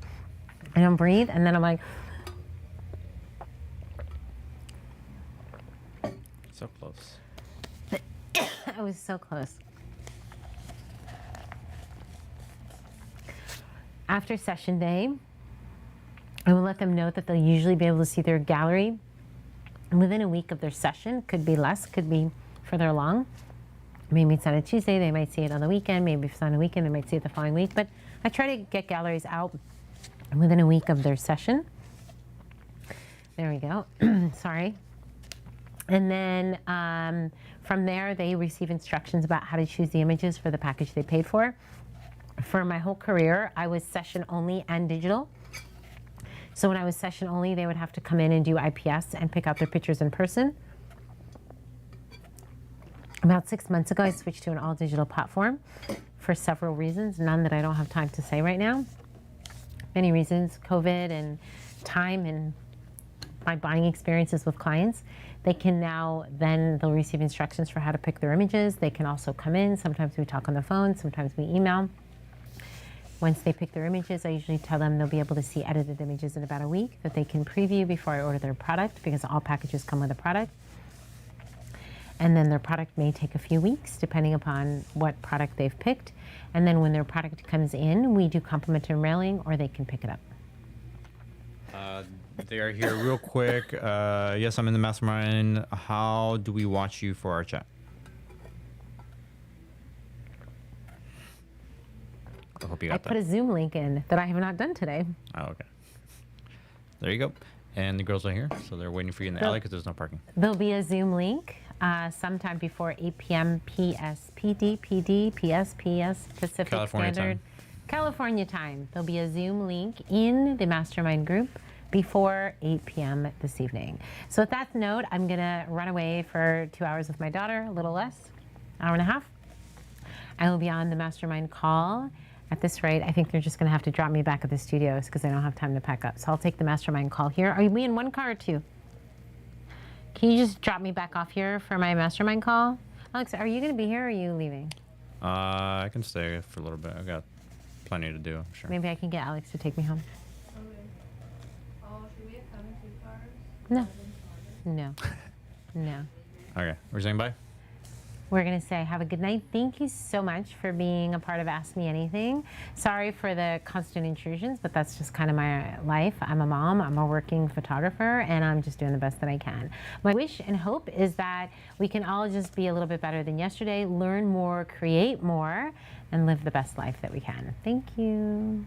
I don't breathe, and then I'm like, So close. I was so close. After session day, I will let them know that they'll usually be able to see their gallery within a week of their session. Could be less, could be further along. Maybe it's on a Tuesday, they might see it on the weekend. Maybe if it's on a weekend, they might see it the following week. But I try to get galleries out within a week of their session. There we go. Sorry. And then from there, they receive instructions about how to choose the images for the package they paid for. For my whole career, I was session only and digital. So when I was session only, they would have to come in and do IPS and pick out their pictures in person. About 6 months ago, I switched to an all digital platform for several reasons, none that I don't have time to say right now. Many reasons, COVID and time and my buying experiences with clients. They can now, then they'll receive instructions for how to pick their images. They can also come in. Sometimes we talk on the phone, sometimes we email. Once they pick their images, I usually tell them they'll be able to see edited images in about a week that they can preview before I order their product, because all packages come with a product. And then their product may take a few weeks depending upon what product they've picked. And then when their product comes in, we do complimentary mailing, or they can pick it up. They are here real quick. Yes, I'm in the mastermind. How do we watch you for our chat? I hope you I got put that. a Zoom link in that I have not done today. Oh, okay. There you go. And the girls are here, so they're waiting for you in the Go. alley because there's no parking. There'll be a Zoom link sometime before 8 p.m. PSPD, Pacific California Standard. time. California time. There'll be a Zoom link in the mastermind group before 8 p.m. this evening. So with that note, I'm going to run away for 2 hours with my daughter, a little less, hour and a half. I will be on the mastermind call. At this rate, I think they're just going to have to drop me back at the studios because I don't have time to pack up. So I'll take the mastermind call here. Are we in one car or two? Can you just drop me back off here for my mastermind call? Alex, are you going to be here or are you leaving? I can stay for a little bit. I've got plenty to do, I'm sure. Maybe I can get Alex to take me home. Okay. Oh, should we have come in 2 cars? No. No. No. Okay, we're saying bye? We're going to say have a good night. Thank you so much for being a part of Ask Me Anything. Sorry for the constant intrusions, but that's just kind of my life. I'm a mom, I'm a working photographer, and I'm just doing the best that I can. My wish and hope is that we can all just be a little bit better than yesterday, learn more, create more, and live the best life that we can. Thank you.